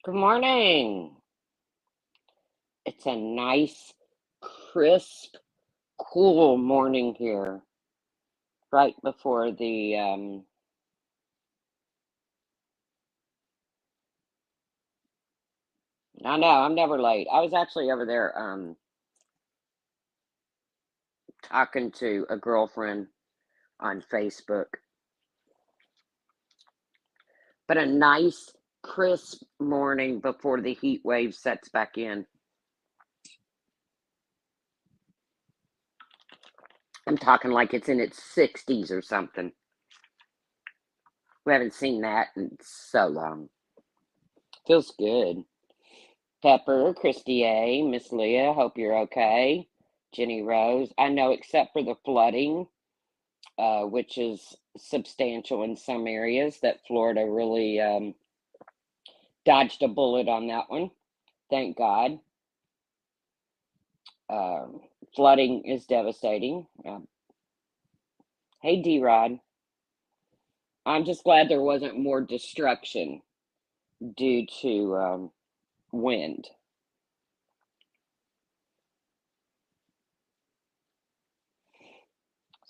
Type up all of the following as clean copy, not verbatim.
Good morning. It's a nice, crisp, cool morning here, right before I know, I'm never late. I was actually over there, talking to a girlfriend on Facebook, but a nice, crisp morning before the heat wave sets back in. I'm talking like it's in its 60s or something. We haven't seen that in so long. Feels good. Pepper, Christy A, Miss Leah, hope you're okay. Jenny Rose, I know except for the flooding, which is substantial in some areas, that Florida really dodged a bullet on that one. Thank God. Um, Flooding is devastating. Hey, D Rod, I'm just glad there wasn't more destruction due to wind.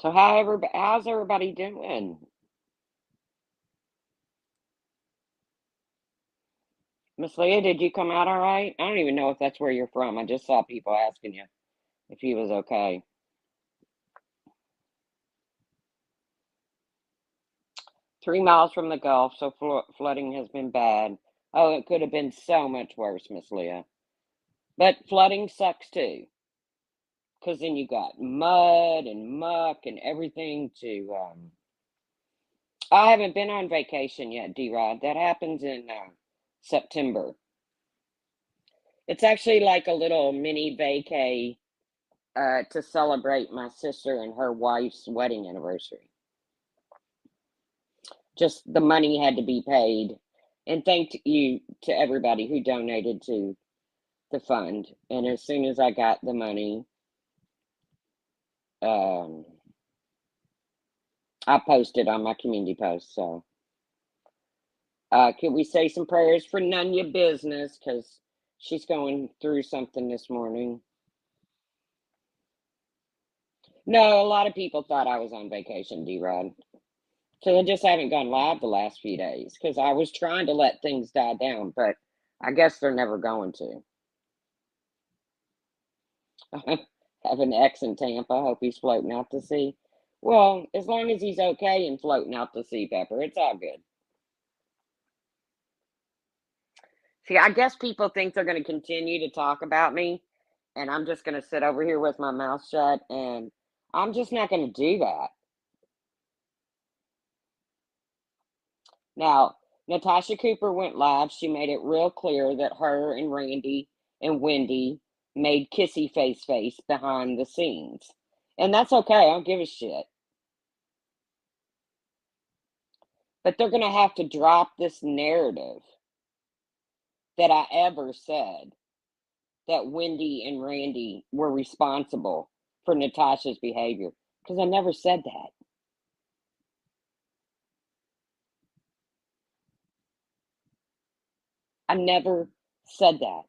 So, how's everybody doing? Miss Leah, did you come out all right? I don't even know if that's where you're from. I just saw people asking you if he was okay. 3 miles from the Gulf, so flooding has been bad. Oh, it could have been so much worse, Miss Leah. But flooding sucks too, because then you got mud and muck and everything to. I haven't been on vacation yet, D-Rod. That happens in September. It's actually like a little mini vacay to celebrate my sister and her wife's wedding anniversary. Just the money had to be paid. And thank you to everybody who donated to the fund. And as soon as I got the money, um, I posted on my community post. So, can we say some prayers for Nunya Business? Because she's going through something this morning. No, a lot of people thought I was on vacation, D Rod. So I just haven't gone live the last few days because I was trying to let things die down, but I guess they're never going to. Have an ex in Tampa. Hope he's floating out to sea. Well, as long as he's okay and floating out to sea, Pepper, it's all good. See, I guess people think they're going to continue to talk about me, and I'm just going to sit over here with my mouth shut, and I'm just not going to do that. Now, Natasha Cooper went live. She made it real clear that her and Randy and Wendy made kissy face behind the scenes. And that's okay. I don't give a shit. But they're going to have to drop this narrative that I ever said that Wendy and Randy were responsible for Natasha's behavior because I never said that. I never said that.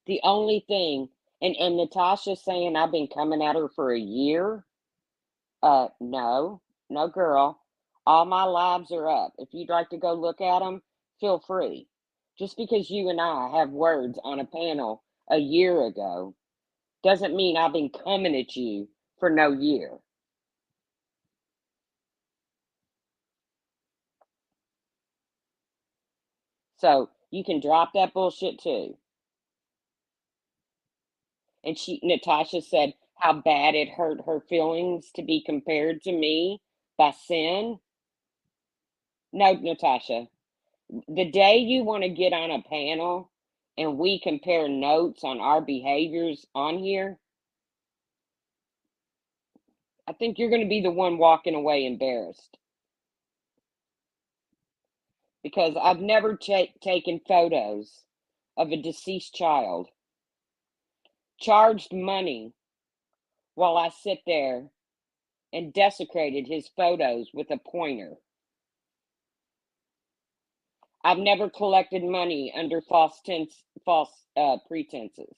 The only thing, and Natasha saying I've been coming at her for a year. No, no, girl. All my lives are up. If you'd like to go look at them, feel free. Just because you and I have words on a panel a year ago doesn't mean I've been coming at you for no year. So you can drop that bullshit too. And Natasha said how bad it hurt her feelings to be compared to me by sin. No, Natasha, the day you want to get on a panel and we compare notes on our behaviors on here, I think you're going to be the one walking away embarrassed because I've never taken photos of a deceased child, charged money while I sit there and desecrated his photos with a pointer. I've never collected money under false pretenses.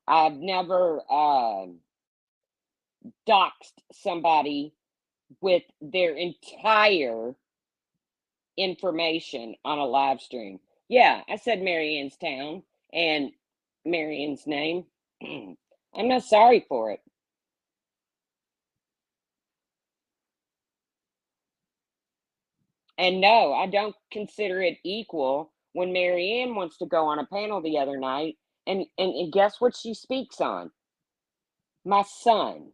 I've never doxed somebody with their entire information on a live stream. Yeah, I said Marianne's town and Marianne's name. I'm not sorry for it. And no, I don't consider it equal when Marianne wants to go on a panel the other night and guess what she speaks on? My son.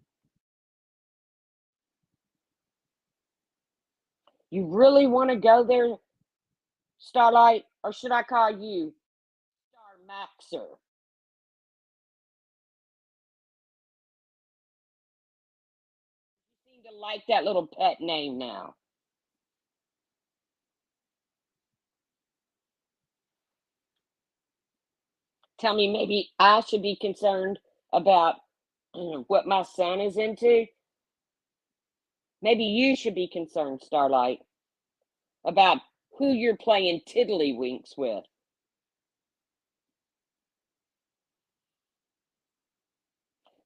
You really want to go there, Starlight, or should I call you Star Maxer? You seem to like that little pet name now. Tell me, maybe I should be concerned about what my son is into. Maybe you should be concerned, Starlight, about who you're playing tiddlywinks with.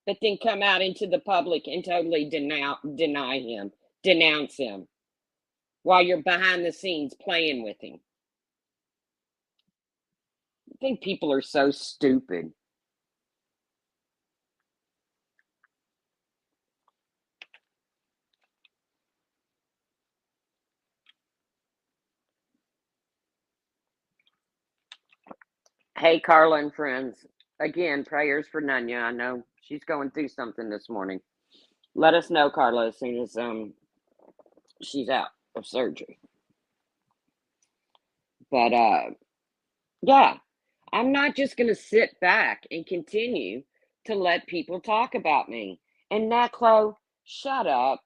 But then come out into the public and totally deny him, denounce him, while you're behind the scenes playing with him. I think people are so stupid. Hey, Carla and friends. Again, prayers for Nunya. I know she's going through something this morning. Let us know, Carla, as soon as she's out of surgery. But yeah, I'm not just going to sit back and continue to let people talk about me. And now, Chloe, shut up.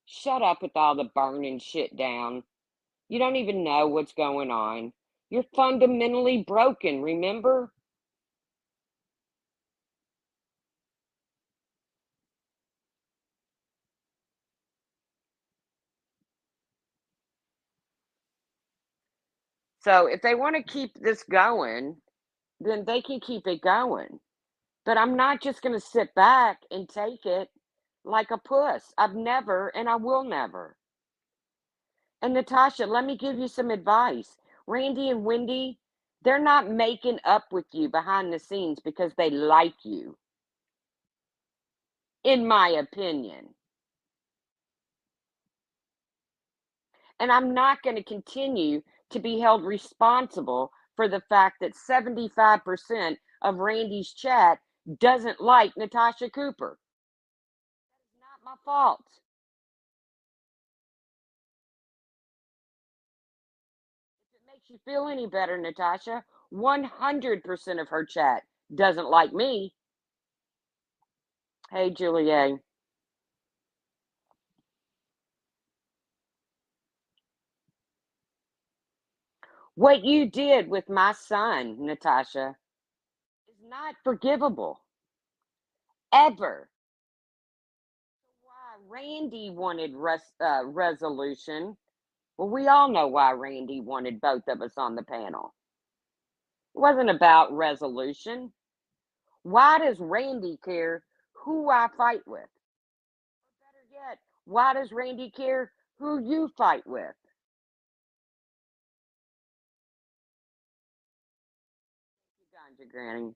Shut up with all the burning shit down. You don't even know what's going on. You're fundamentally broken, remember? So if they want to keep this going, then they can keep it going. But I'm not just going to sit back and take it like a puss. I've never, and I will never. And Natasha, let me give you some advice. Randy and Wendy, they're not making up with you behind the scenes because they like you, in my opinion. And I'm not going to continue to be held responsible for the fact that 75% of Randy's chat doesn't like Natasha Cooper. It's not my fault. If it makes you feel any better, Natasha, 100% of her chat doesn't like me. Hey, Julie. What you did with my son, Natasha, is not forgivable. Ever. Why Randy wanted resolution. Well, we all know why Randy wanted both of us on the panel. It wasn't about resolution. Why does Randy care who I fight with? Or better yet, why does Randy care who you fight with? Ganja Granny.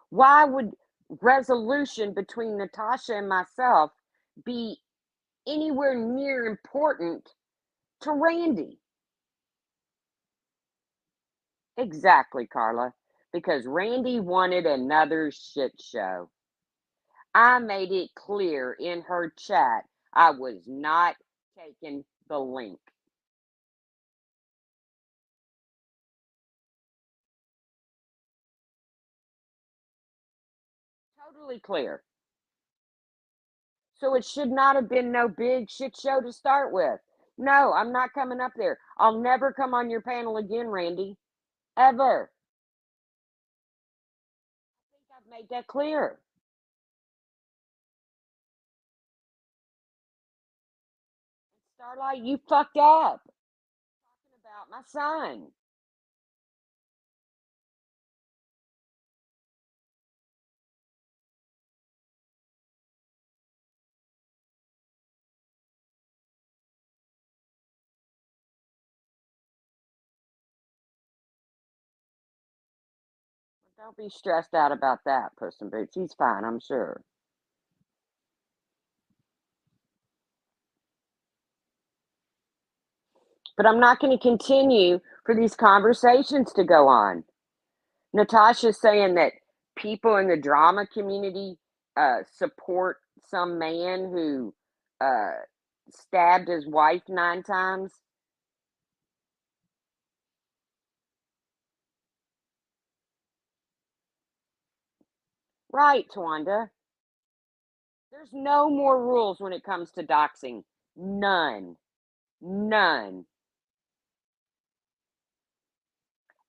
Why would resolution between Natasha and myself be anywhere near important to Randy? Exactly, Carla. Because Randy wanted another shit show. I made it clear in her chat I was not taking the link. Totally clear. So it should not have been no big shit show to start with. No, I'm not coming up there. I'll never come on your panel again, Randy. Ever. I think I've made that clear. Starlight, you fucked up. Talking about my son. Don't be stressed out about that, Puss in Boots. He's fine, I'm sure. But I'm not going to continue for these conversations to go on. Natasha's saying that people in the drama community support some man who uh, stabbed his wife 9 times. Right, Twanda. There's no more rules when it comes to doxing. None. None.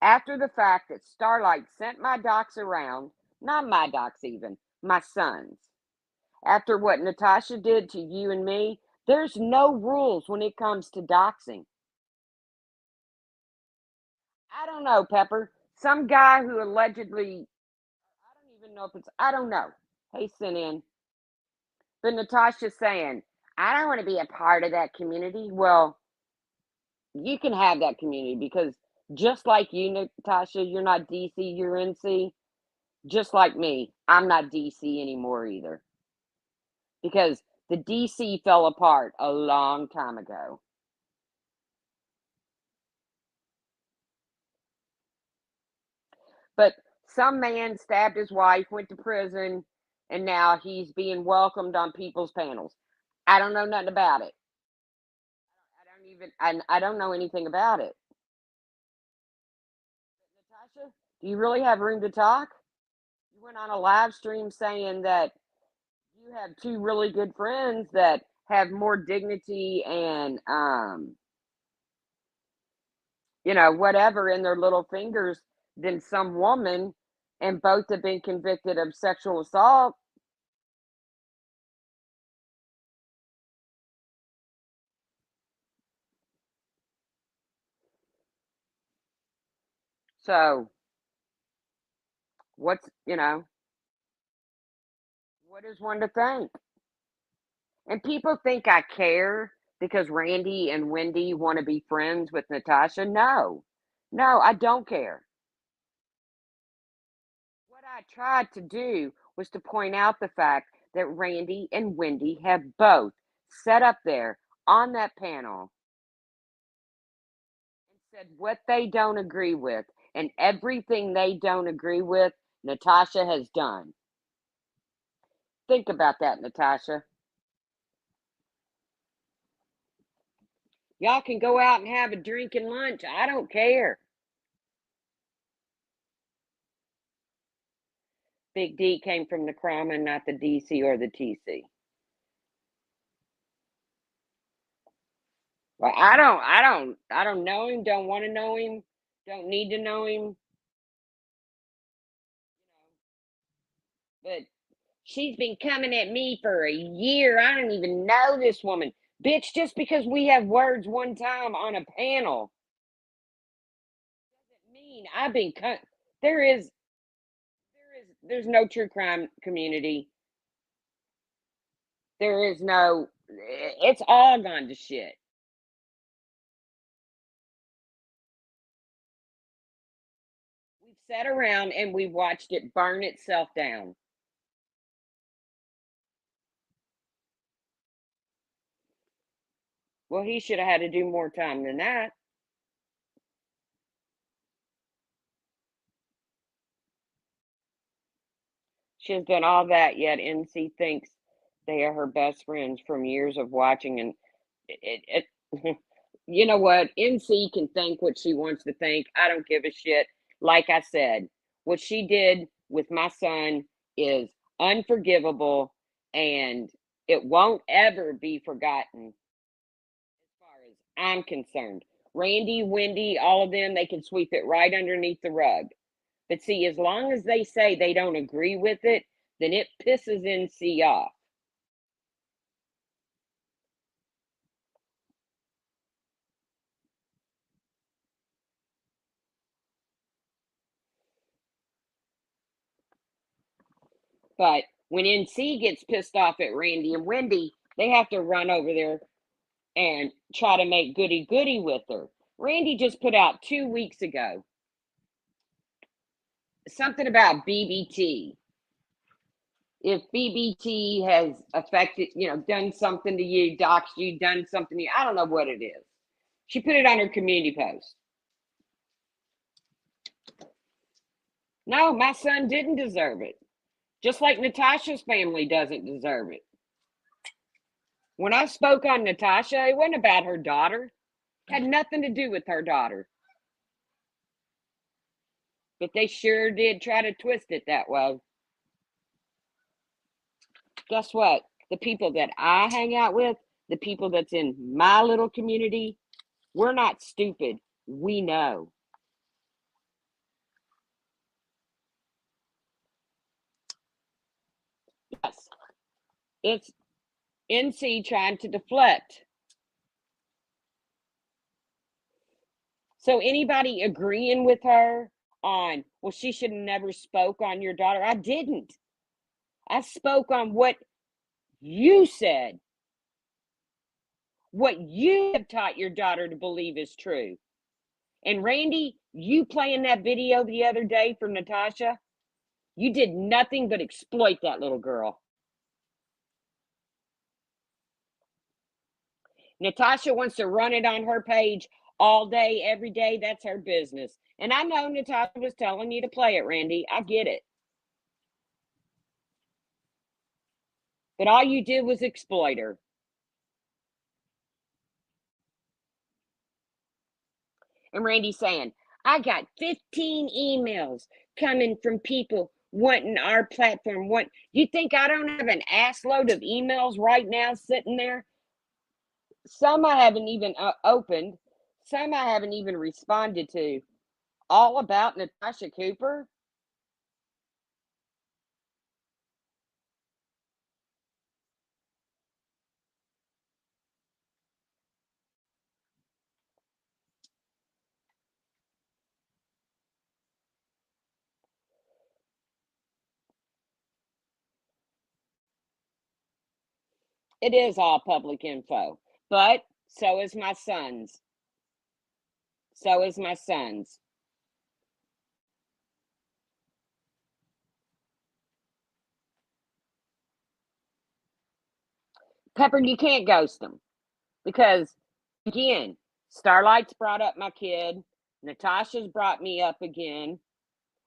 After the fact that Starlight sent my docs around, not my docs even, my son's. After what Natasha did to you and me, there's no rules when it comes to doxing. I don't know, Pepper. Some guy who allegedly, I don't even know if it's, I don't know. Hey, sent in. But Natasha's saying, I don't want to be a part of that community. Well, you can have that community because just like you, Natasha, you're not DC, you're NC. Just like me, I'm not DC anymore either because the DC fell apart a long time ago. But some man stabbed his wife, went to prison, and now he's being welcomed on people's panels. I don't know nothing about it. I don't know anything about it. Natasha, do you really have room to talk? You went on a live stream saying that you have two really good friends that have more dignity and whatever in their little fingers than some woman, and both have been convicted of sexual assault. So, what's, what is one to think? And people think I care because Randy and Wendy want to be friends with Natasha. No, no, I don't care. What I tried to do was to point out the fact that Randy and Wendy have both set up there on that panel and said what they don't agree with. And everything they don't agree with, Natasha has done. Think about that, Natasha. Y'all can go out and have a drink and lunch. I don't care. Big D came from the Krama, not the DC or the TC. Well, I don't know him. Don't want to know him. Don't need to know him. But she's been coming at me for a year. I don't even know this woman, bitch. Just because we have words one time on a panel doesn't mean I've been cut. There is, there's no true crime community. There is no. It's all gone to shit. We've sat around and we watched it burn itself down. Well, he should have had to do more time than that. She has done all that, yet NC thinks they are her best friends from years of watching. And you know what? NC can think what she wants to think. I don't give a shit. Like I said, what she did with my son is unforgivable, and it won't ever be forgotten as far as I'm concerned. Randy, Wendy, all of them, they can sweep it right underneath the rug. But see, as long as they say they don't agree with it, then it pisses NC off. But when NC gets pissed off at Randy and Wendy, they have to run over there and try to make goody-goody with her. Randy just put out 2 weeks ago something about BBT. If BBT has affected, done something to you, doxed you, done something to you, I don't know what it is. She put it on her community post. No, my son didn't deserve it. Just like Natasha's family doesn't deserve it. When I spoke on Natasha, it wasn't about her daughter. It had nothing to do with her daughter. But they sure did try to twist it that way. Guess what? The people that I hang out with, the people that's in my little community, we're not stupid. We know. Yes, it's NC trying to deflect. So anybody agreeing with her on, well, she should have never spoke on your daughter? I didn't. I spoke on what you said, what you have taught your daughter to believe is true. And Randy, you playing that video the other day from Natasha, you did nothing but exploit that little girl. Natasha wants to run it on her page all day, every day. That's her business. And I know Natasha was telling you to play it, Randy. I get it. But all you did was exploit her. And Randy's saying, I got 15 emails coming from people wanting our platform. You think I don't have an ass load of emails right now sitting there? Some I haven't even opened. Some I haven't even responded to. All about Natasha Cooper. It is all public info. But so is my son's. So is my son's. Pepper, you can't ghost them. Because, again, Starlight's brought up my kid. Natasha's brought me up again.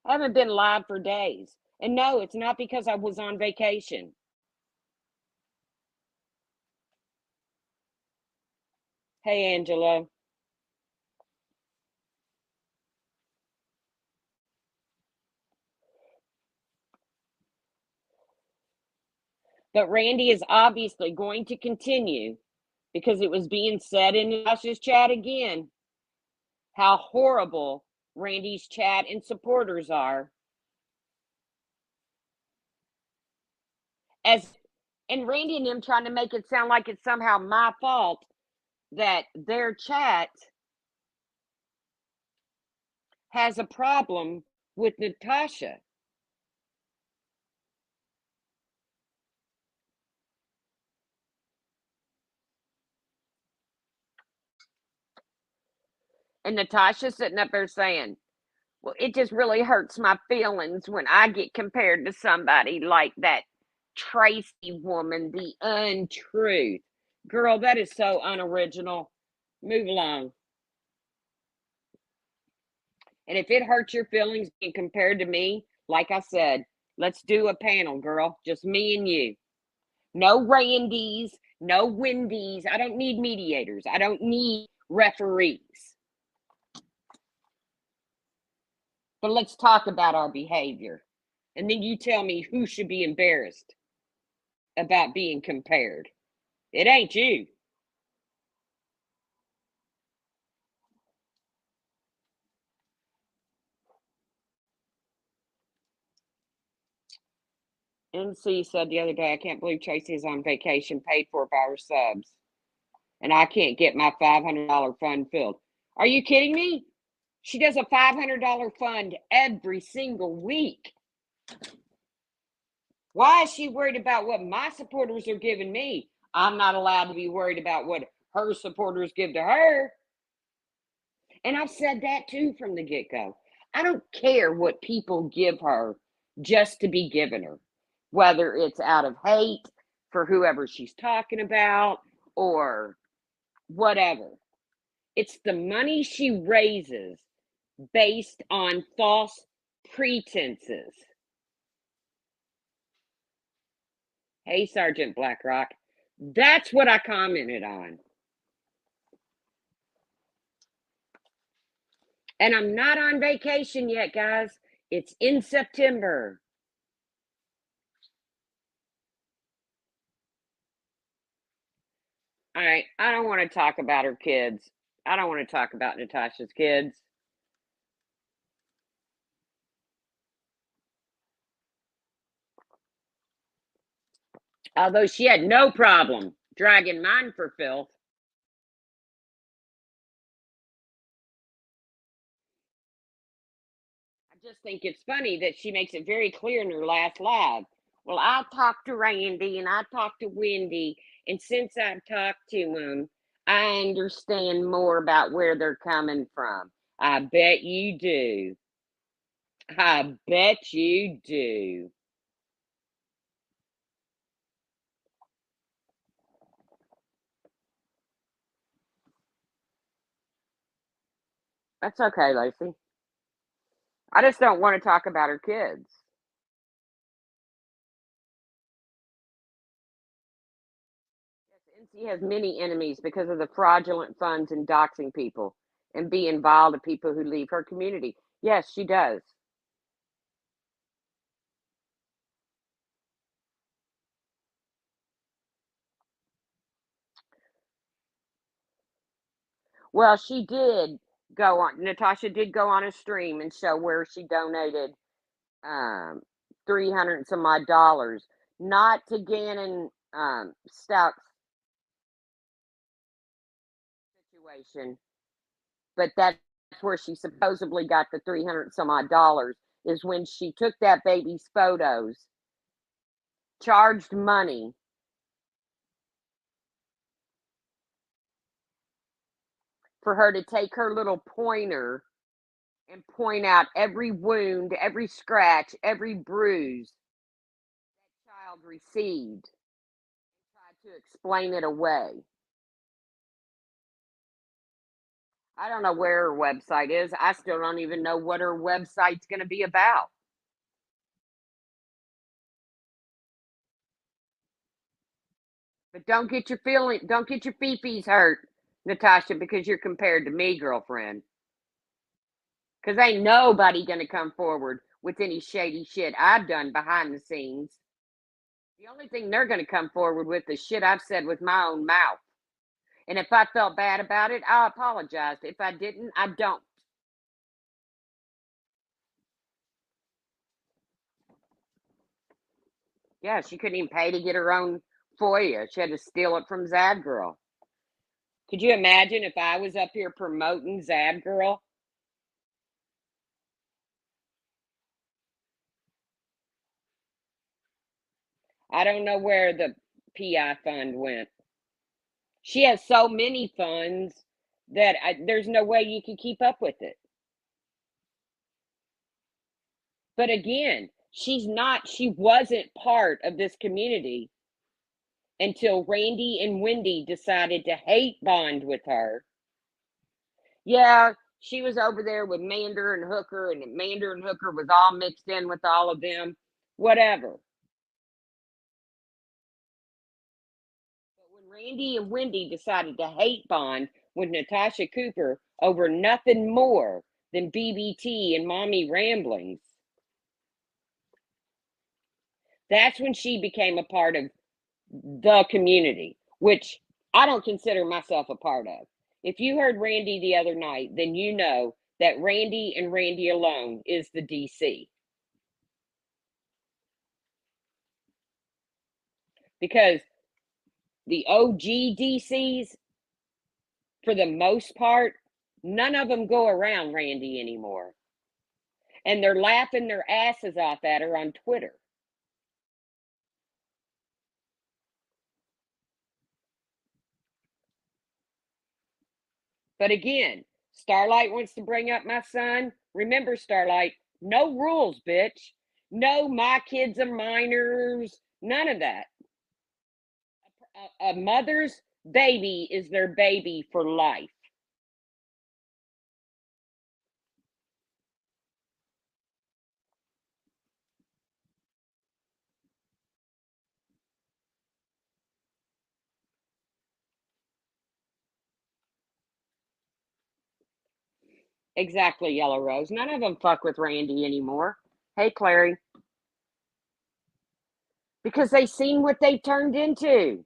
I haven't been live for days. And no, it's not because I was on vacation. Hey, Angela. But Randy is obviously going to continue because it was being said in Natasha's chat again how horrible Randy's chat and supporters are. And Randy and them trying to make it sound like it's somehow my fault that their chat has a problem with Natasha. And Natasha's sitting up there saying, well, it just really hurts my feelings when I get compared to somebody like that Tracy woman, the untruth. Girl, that is so unoriginal. Move along. And if it hurts your feelings being compared to me, like I said, let's do a panel, girl. Just me and you. No Randys, no Wendy's. I don't need mediators. I don't need referees. But let's talk about our behavior. And then you tell me who should be embarrassed about being compared. It ain't you. NC said the other day, I can't believe Tracy is on vacation paid for by her subs. And I can't get my $500 fund filled. Are you kidding me? She does a $500 fund every single week. Why is she worried about what my supporters are giving me? I'm not allowed to be worried about what her supporters give to her. And I've said that too from the get go. I don't care what people give her just to be giving her, whether it's out of hate for whoever she's talking about or whatever. It's the money she raises based on false pretenses. Hey, Sergeant Blackrock. That's what I commented on. And I'm not on vacation yet, guys. It's in September. All right. I don't want to talk about her kids. I don't want to talk about Natasha's kids. Although she had no problem dragging mine for filth. I just think it's funny that she makes it very clear in her last live. Well, I talked to Randy and I talked to Wendy, and since I've talked to them, I understand more about where they're coming from. I bet you do. I bet you do. That's okay, Lacey. I just don't want to talk about her kids. Yes, NC has many enemies because of the fraudulent funds and doxing people and being vile to people who leave her community. Yes, she does. Well, she did go on. Natasha did go on a stream and show where she donated um 300 and some odd dollars, not to Gannon Stout's situation, but that's where she supposedly got the 300 some odd dollars is when she took that baby's photos, charged money for her to take her little pointer and point out every wound, every scratch, every bruise that child received, tried to explain it away. I don't know where her website is. I still don't even know what her website's going to be about. But don't get your fifis hurt, Natasha, because you're compared to me, girlfriend. Because ain't nobody going to come forward with any shady shit I've done behind the scenes. The only thing they're going to come forward with is shit I've said with my own mouth. And if I felt bad about it, I apologized. If I didn't, I don't. Yeah, she couldn't even pay to get her own FOIA. She had to steal it from Zad Girl. Could you imagine if I was up here promoting Zad Girl? I don't know where the PI fund went. She has so many funds that there's no way you can keep up with it. But again, she wasn't part of this community until Randy and Wendy decided to hate bond with her. Yeah, she was over there with Mander and Hooker, and Mander and Hooker was all mixed in with all of them. Whatever. But when Randy and Wendy decided to hate bond with Natasha Cooper over nothing more than BBT and mommy ramblings, that's when she became a part of the community, which I don't consider myself a part of. If you heard Randy the other night, then you know that Randy and Randy alone is the DC. Because the OG DCs, for the most part, none of them go around Randy anymore. And they're laughing their asses off at her on Twitter. But again, Starlight wants to bring up my son. Remember, Starlight, no rules, bitch. No, my kids are minors. None of that. A mother's baby is their baby for life. Exactly, Yellow Rose. None of them fuck with Randy anymore. Hey, Clary. Because they seen what they turned into.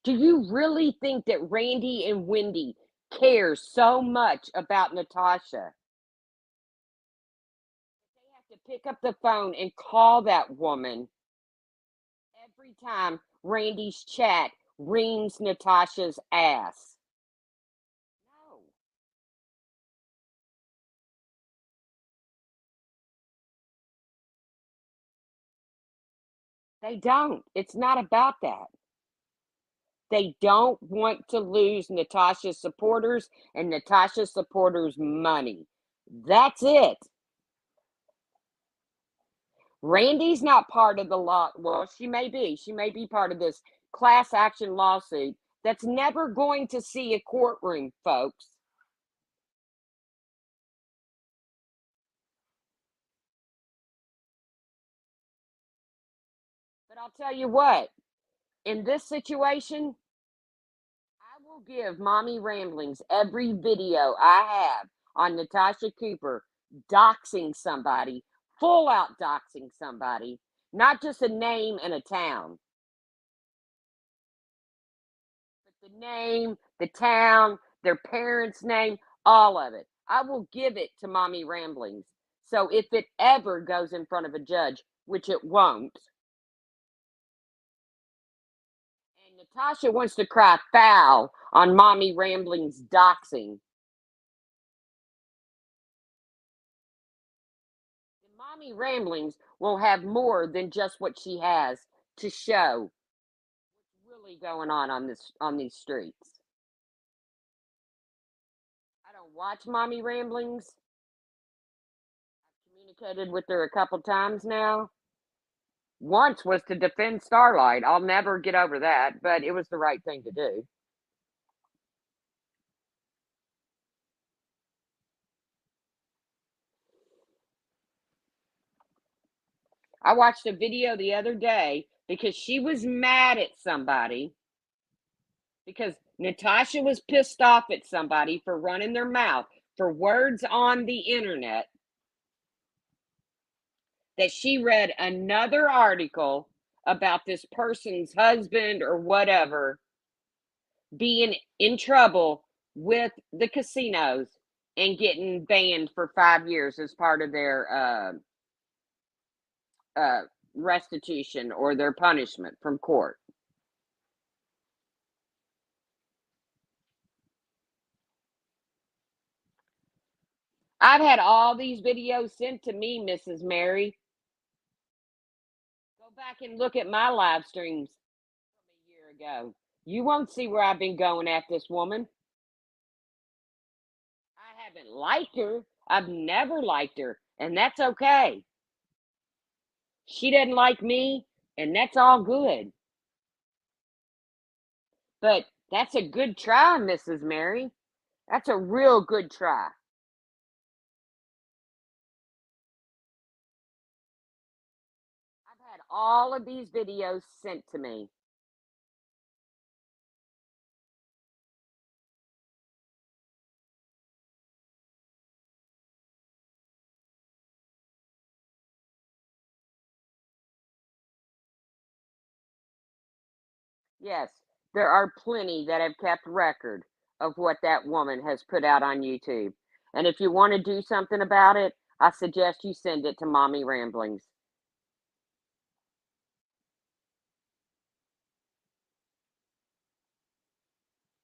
Do you really think that Randy and Wendy care so much about Natasha? They have to pick up the phone and call that woman every time Randy's chat rings Natasha's ass. No, they don't. It's not about that. They don't want to lose Natasha's supporters and Natasha's supporters' money. That's it. Randy's not part of the law. Well, she may be. She may be part of this class action lawsuit that's never going to see a courtroom, folks. But I'll tell you what, in this situation, I will give Mommy Ramblings every video I have on Natasha Cooper doxing somebody, full out doxing somebody, not just a name and a town, but the name, the town, their parents' name, all of it. I will give it to Mommy Ramblings. So if it ever goes in front of a judge, which it won't, and Natasha wants to cry foul on Mommy Ramblings doxing, Mommy Ramblings will have more than just what she has to show what's really going on these streets. I don't watch Mommy Ramblings. Communicated with her a couple times now. Once was to defend Starlight. I'll never get over that, but it was the right thing to do. I watched a video the other day because she was mad at somebody because Natasha was pissed off at somebody for running their mouth for words on the internet that she read another article about this person's husband or whatever being in trouble with the casinos and getting banned for 5 years as part of their restitution or their punishment from court. I've had all these videos sent to me, Mrs. Mary. Go back and look at my live streams from a year ago. You won't see where I've been going at this woman. I haven't liked her. I've never liked her, and that's okay. She doesn't like me, and that's all good. But that's a good try, Mrs. Mary. That's a real good try. I've had all of these videos sent to me. Yes, there are plenty that have kept record of what that woman has put out on YouTube. And if you want to do something about it, I suggest you send it to Mommy Ramblings.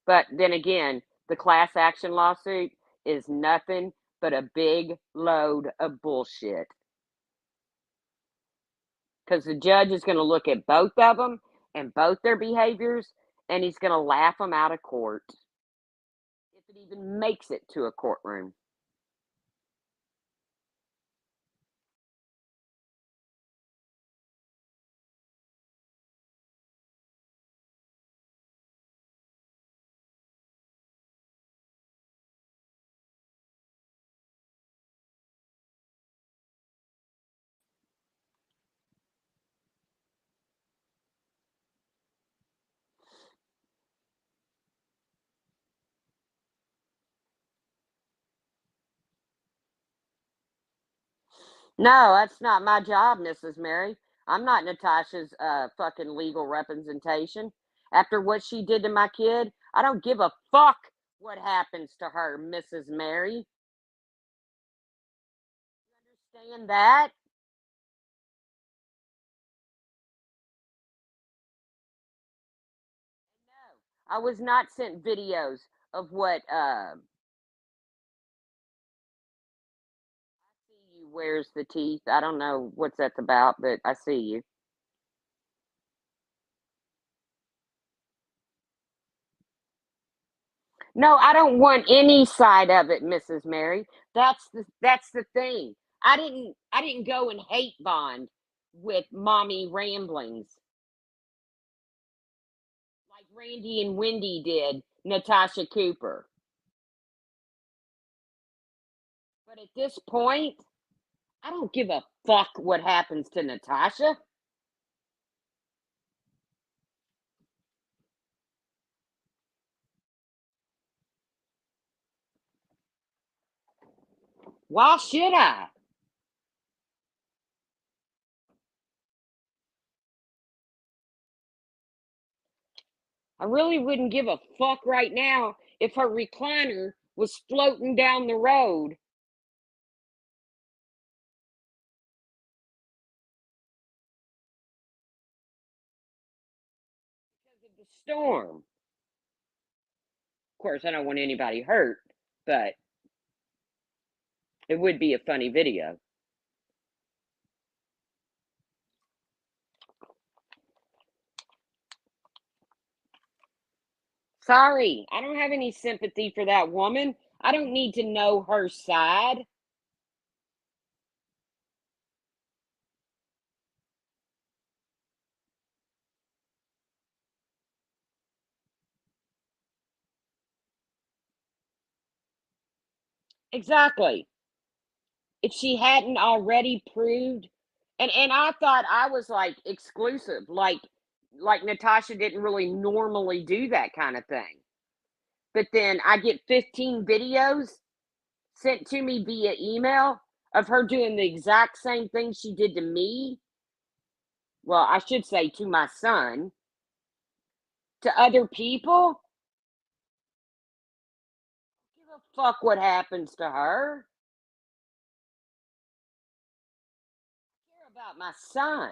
But then again, the class action lawsuit is nothing but a big load of bullshit. Because the judge is going to look at both of them and both their behaviors, and he's going to laugh them out of court. If it even makes it to a courtroom. No, that's not my job, Mrs. Mary. I'm not Natasha's fucking legal representation. After what she did to my kid, I don't give a fuck what happens to her, Mrs. Mary. Understand that? No, I was not sent videos of what I see you wears the teeth. I don't know what's that's about, but I see you. No, I don't want any side of it, Mrs. Mary. That's the thing. I didn't go and hate bond with mommy ramblings like Randy and Wendy did Natasha Cooper. But at this point, I don't give a fuck what happens to Natasha. Why should I? I really wouldn't give a fuck right now if her recliner was floating down the road because of the storm. Of course, I don't want anybody hurt, but it would be a funny video. Sorry, I don't have any sympathy for that woman. I don't need to know her side. Exactly. If she hadn't already proved, and I thought I was like exclusive, like Natasha didn't really normally do that kind of thing. But then I get 15 videos sent to me via email of her doing the exact same thing she did to me. Well, I should say to my son, to other people. Give a fuck what happens to her. I care about my son.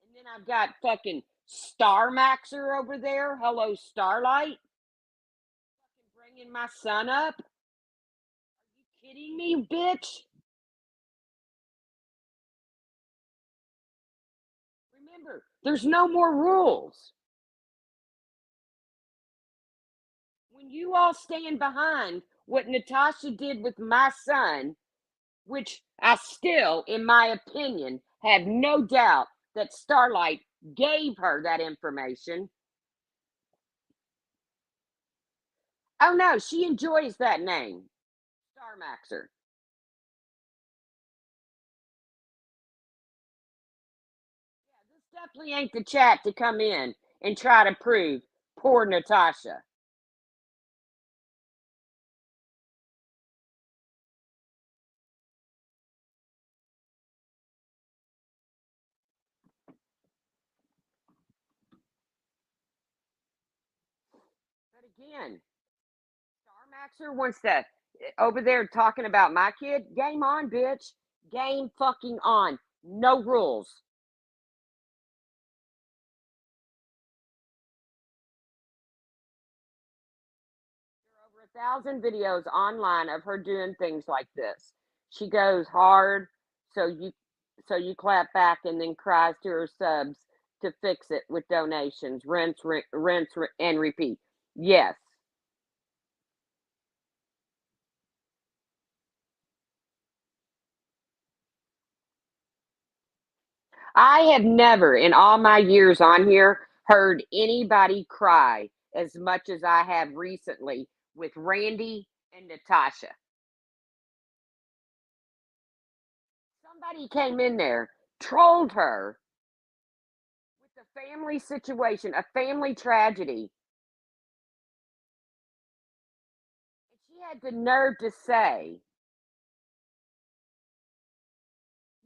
And then I've got fucking Star Maxer over there. Hello, Starlight. Fucking bringing my son up. You kidding me, bitch? Remember, there's no more rules. When you all stand behind what Natasha did with my son, which I still, in my opinion, have no doubt that Starlight gave her that information. Oh no, she enjoys that name, Star Maxer. Yeah, this definitely ain't the chat to come in and try to prove poor Natasha. But again, Star Maxer wants to over there talking about my kid. Game on, bitch. Game fucking on. No rules. There are over 1,000 videos online of her doing things like this. She goes hard, so you clap back and then cries to her subs to fix it with donations, rinse, and repeat. Yes. I have never, in all my years on here, heard anybody cry as much as I have recently with Randy and Natasha. Somebody came in there, trolled her with a family situation, a family tragedy, and she had the nerve to say,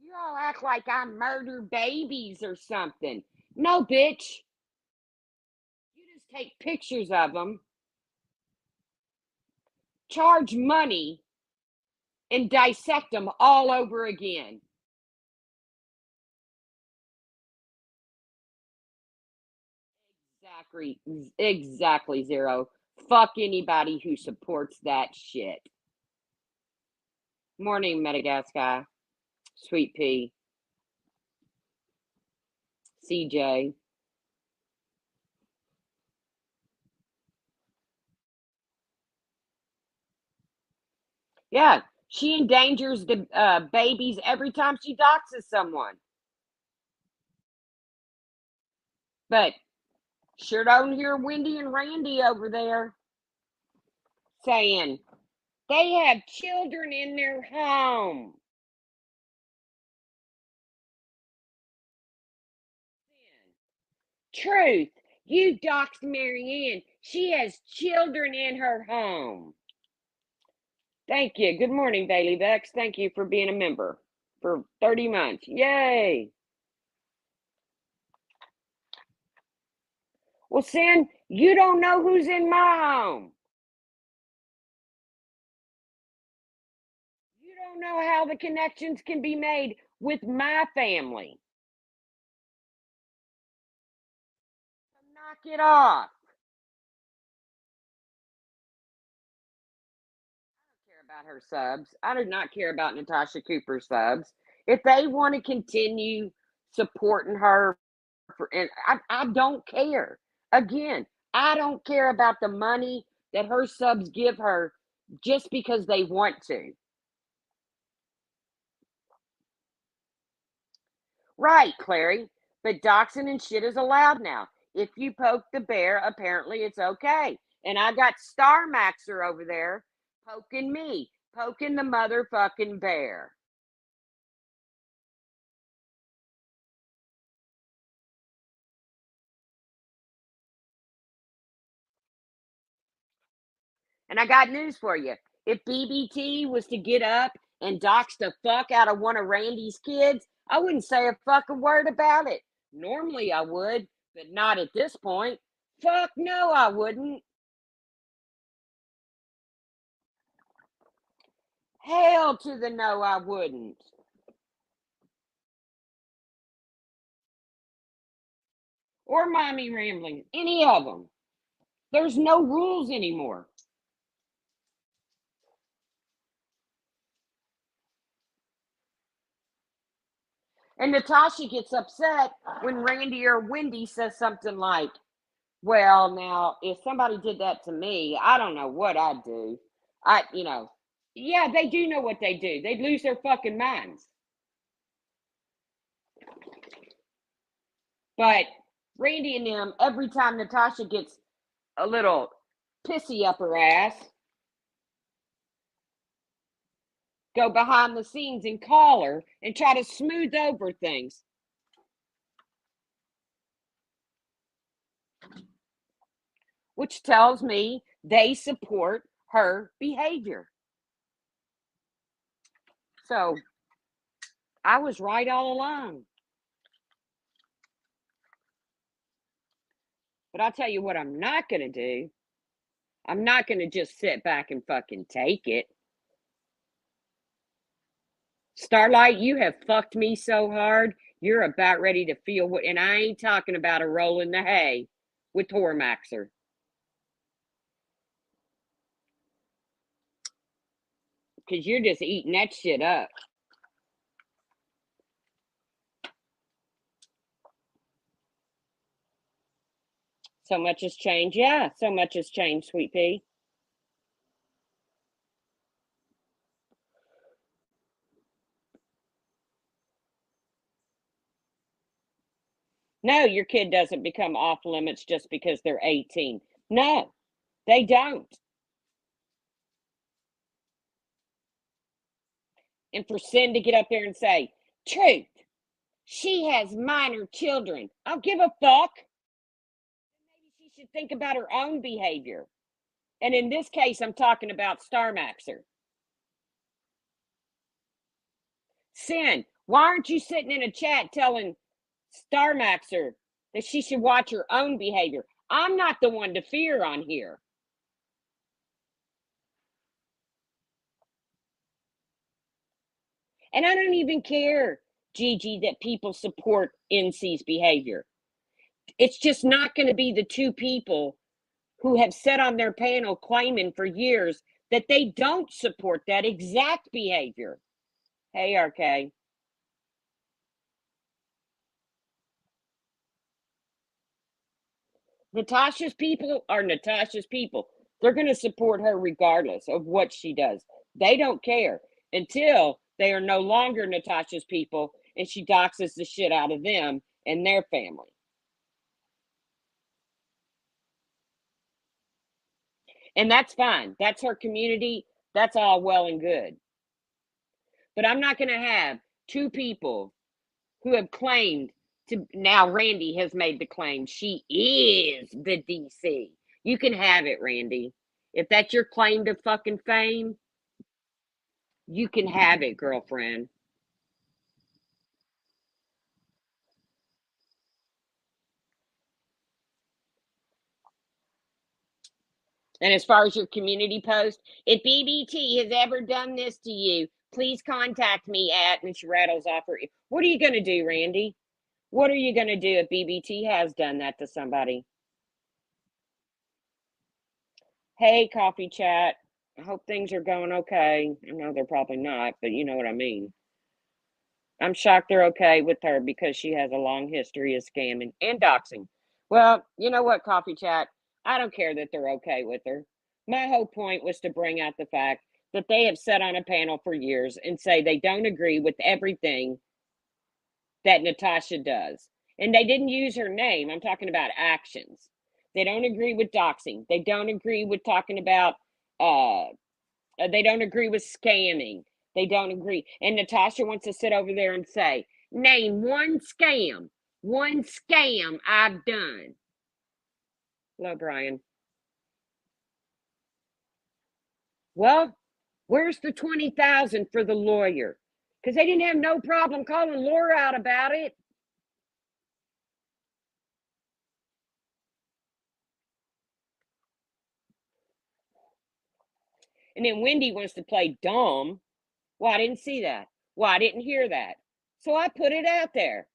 "You all act like I murder babies or something." No, bitch. You just take pictures of them, charge money, and dissect them all over again. Exactly, Zero. Fuck anybody who supports that shit. Morning, Madagascar. Sweet Pea. CJ. Yeah, she endangers the babies every time she doxes someone. But sure don't hear Wendy and Randy over there saying they have children in their home. Truth, you doxed Marianne. She has children in her home. Thank you. Good morning, Bailey Vex. Thank you for being a member for 30 months. Yay. Well, Sin, you don't know who's in my home. You don't know how the connections can be made with my family. So knock it off. Care about her subs. I do not care about Natasha Cooper's subs. If they want to continue supporting her, and I don't care. Again, I don't care about the money that her subs give her just because they want to. Right, Clary. But doxing and shit is allowed now. If you poke the bear, apparently it's okay. And I got Star Maxer over there poking me, poking the motherfucking bear. And I got news for you. If BBT was to get up and dox the fuck out of one of Randy's kids, I wouldn't say a fucking word about it. Normally I would, but not at this point. Fuck no, I wouldn't. Hell to the no, I wouldn't. Or Mommy Rambling, any of them. There's no rules anymore. And Natasha gets upset when Randy or Wendy says something like, well, now, if somebody did that to me, I don't know what I'd do. Yeah, they do know what they do. They'd lose their fucking minds. But Randy and them, every time Natasha gets a little pissy up her ass, go behind the scenes and call her and try to smooth over things. Which tells me they support her behavior. So I was right all along. But I'll tell you what I'm not going to do. I'm not going to just sit back and fucking take it. Starlight, you have fucked me so hard. You're about ready to feel what, and I ain't talking about a roll in the hay with Tormaxer. Because you're just eating that shit up. So much has changed. Yeah, so much has changed, sweet pea. No, your kid doesn't become off limits just because they're 18. No, they don't. And for Sin to get up there and say, truth, she has minor children. I'll give a fuck. Maybe she should think about her own behavior. And in this case, I'm talking about Star Maxer. Sin, why aren't you sitting in a chat telling Star Maxer that she should watch her own behavior? I'm not the one to fear on here. And I don't even care, Gigi, that people support NC's behavior. It's just not going to be the two people who have said on their panel claiming for years that they don't support that exact behavior. Hey, RK. Natasha's people are Natasha's people. They're going to support her regardless of what she does. They don't care until they are no longer Natasha's people and she doxes the shit out of them and their family. And that's fine. That's her community. That's all well and good. But I'm not going to have two people who have claimed to, now Randy has made the claim she is the DC. You can have it, Randy. If that's your claim to fucking fame, you can have it, girlfriend. And as far as your community post, if BBT has ever done this to you, please contact me at, and she rattles off her. What are you going to do, Randy? What are you going to do if BBT has done that to somebody? Hey, coffee chat. I hope things are going okay. I know they're probably not, but you know what I mean. I'm shocked they're okay with her because she has a long history of scamming and doxing. Well, you know what, coffee chat? I don't care that they're okay with her. My whole point was to bring out the fact that they have sat on a panel for years and say they don't agree with everything that Natasha does. And they didn't use her name. I'm talking about actions. They don't agree with doxing. They don't agree with talking about uh they don't agree with scamming. They don't agree. And Natasha wants to sit over there and say, name one scam I've done. Hello, Brian. Well, where's the 20,000 for the lawyer? Because they didn't have no problem calling Laura out about it. And then Wendy wants to play dumb. Well, I didn't see that. Well, I didn't hear that. So I put it out there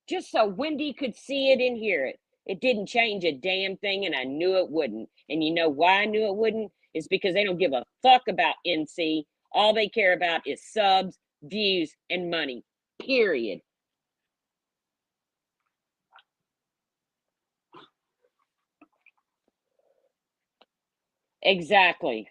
just so Wendy could see it and hear it. It didn't change a damn thing, and I knew it wouldn't. And you know why I knew it wouldn't? Is because they don't give a fuck about NC. All they care about is subs, views, and money. Period. Exactly.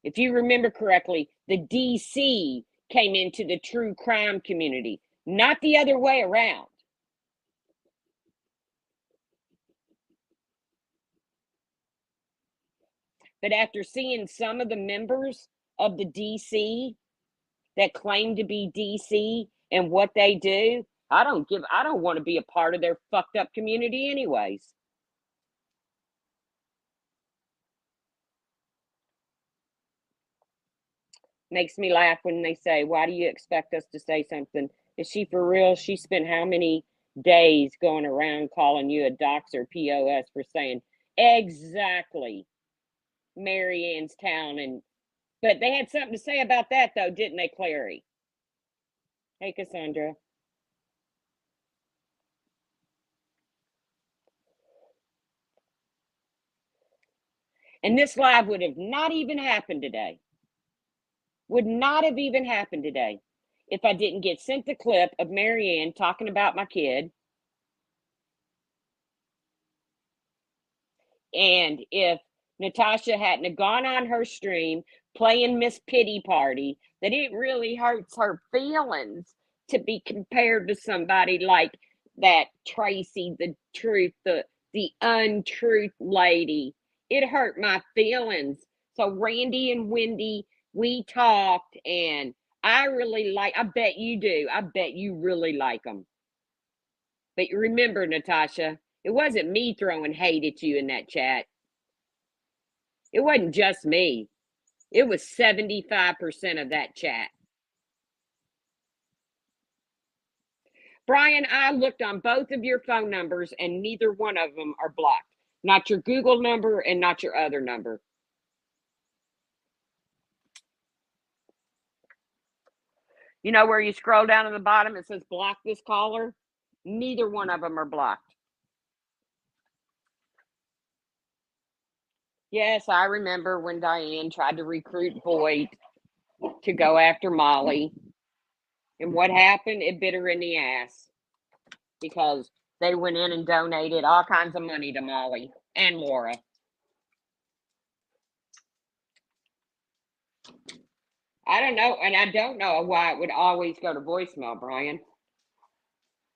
If you remember correctly, the DC came into the true crime community, not the other way around. But after seeing some of the members of the DC that claim to be DC and what they do, I don't want to be a part of their fucked up community anyways. Makes me laugh when they say, why do you expect us to say something? Is she for real? She spent how many days going around calling you a doxer POS for saying exactly Marianne's town? And but they had something to say about that though, didn't they, Clary? Hey, Cassandra. And this live would have not even happened today. Would not have even happened today if I didn't get sent the clip of Marianne talking about my kid And if Natasha hadn't have gone on her stream playing Miss Pity Party, that it really hurts her feelings to be compared to somebody like that Tracy, the truth, the untruth lady. It hurt my feelings. So Randy and Wendy, we talked, and I really I bet you do. I bet you really like them. But you remember, Natasha, it wasn't me throwing hate at you in that chat. It wasn't just me. It was 75% of that chat. Brian, I looked on both of your phone numbers and neither one of them are blocked. Not your Google number and not your other number. You know where you scroll down to the bottom, it says block this caller? Neither one of them are blocked. Yes, I remember when Diane tried to recruit Boyd to go after Molly. And what happened? It bit her in the ass because they went in and donated all kinds of money to Molly and Laura. I don't know, and I don't know why it would always go to voicemail, Brian.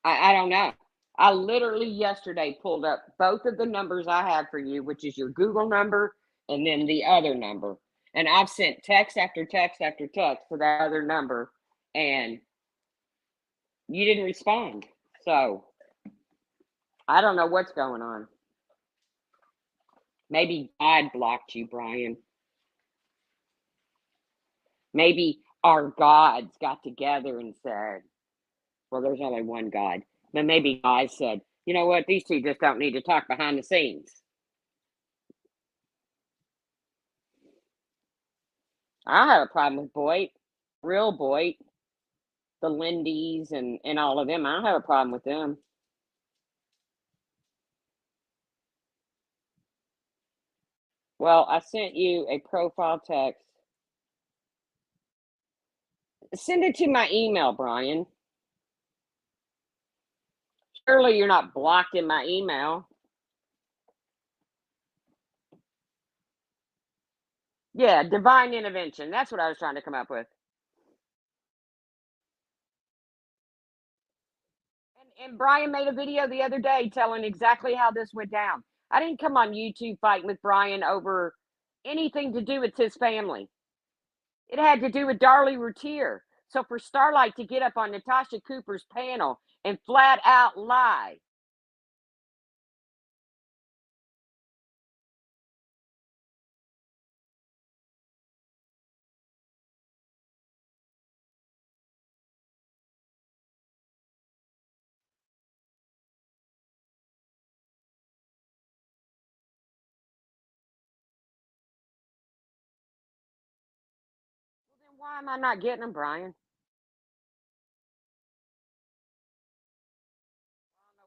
I don't know. I literally yesterday pulled up both of the numbers I have for you, which is your Google number and then the other number. And I've sent text after text after text to that other number, and you didn't respond. So I don't know what's going on. Maybe God blocked you, Brian. Maybe our gods got together and said, well, there's only one God. But maybe God said, you know what, these two just don't need to talk behind the scenes. I have a problem with Boyd, real Boyd, the Lindys and all of them. I don't have a problem with them. Well, I sent you a profile text. Send it to my email, Brian. Surely you're not blocked in my email. Yeah, divine intervention. That's what I was trying to come up with. And Brian made a video the other day telling exactly how this went down. I didn't come on YouTube fighting with Brian over anything to do with his family. It had to do with Darlie Routier. So for Starlight to get up on Natasha Cooper's panel and flat out lie. Well, then why am I not getting them, Brian?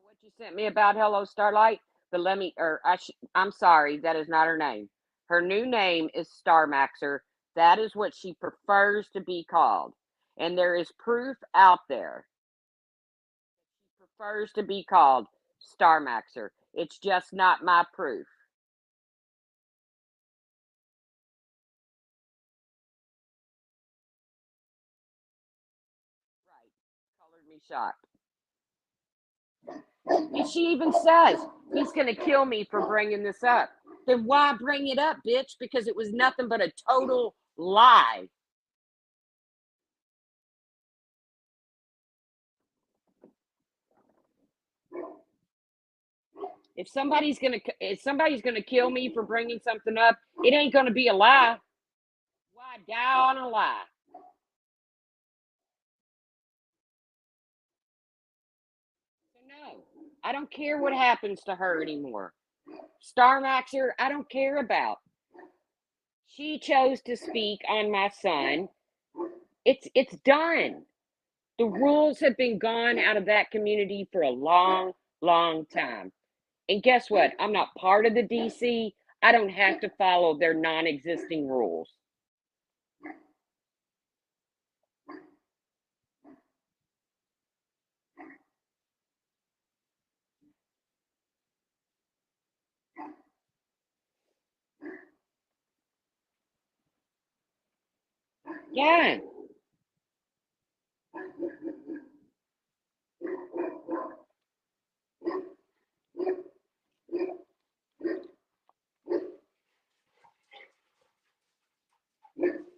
What you sent me about Hello Starlight, but let me, I'm sorry, that is not her name. Her new name is Star Maxer. That is what she prefers to be called. And there is proof out there. She prefers to be called Star Maxer. It's just not my proof. Right. Colored me shocked. And she even says he's going to kill me for bringing this up. Then why bring it up, bitch? Because it was nothing but a total lie. If somebody's gonna kill me for bringing something up, it ain't gonna be a lie. Why die on a lie? So no, I don't care what happens to her anymore. Star Maxer, I don't care about. She chose to speak on my son. It's done. The rules have been gone out of that community for a long, long time. And guess what? I'm not part of the DC. I don't have to follow their non-existing rules. Yeah.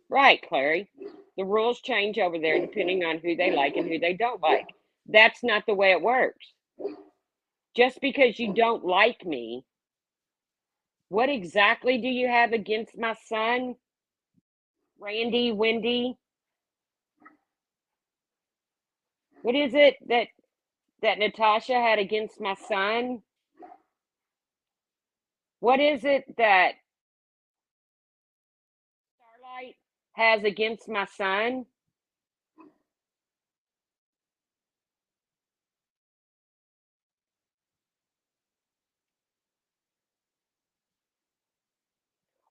Right, Clary. The rules change over there depending on who they like and who they don't like. That's not the way it works. Just because you don't like me, what exactly do you have against my son, Randy, Wendy? What is it that Natasha had against my son? What is it that Starlight has against my son?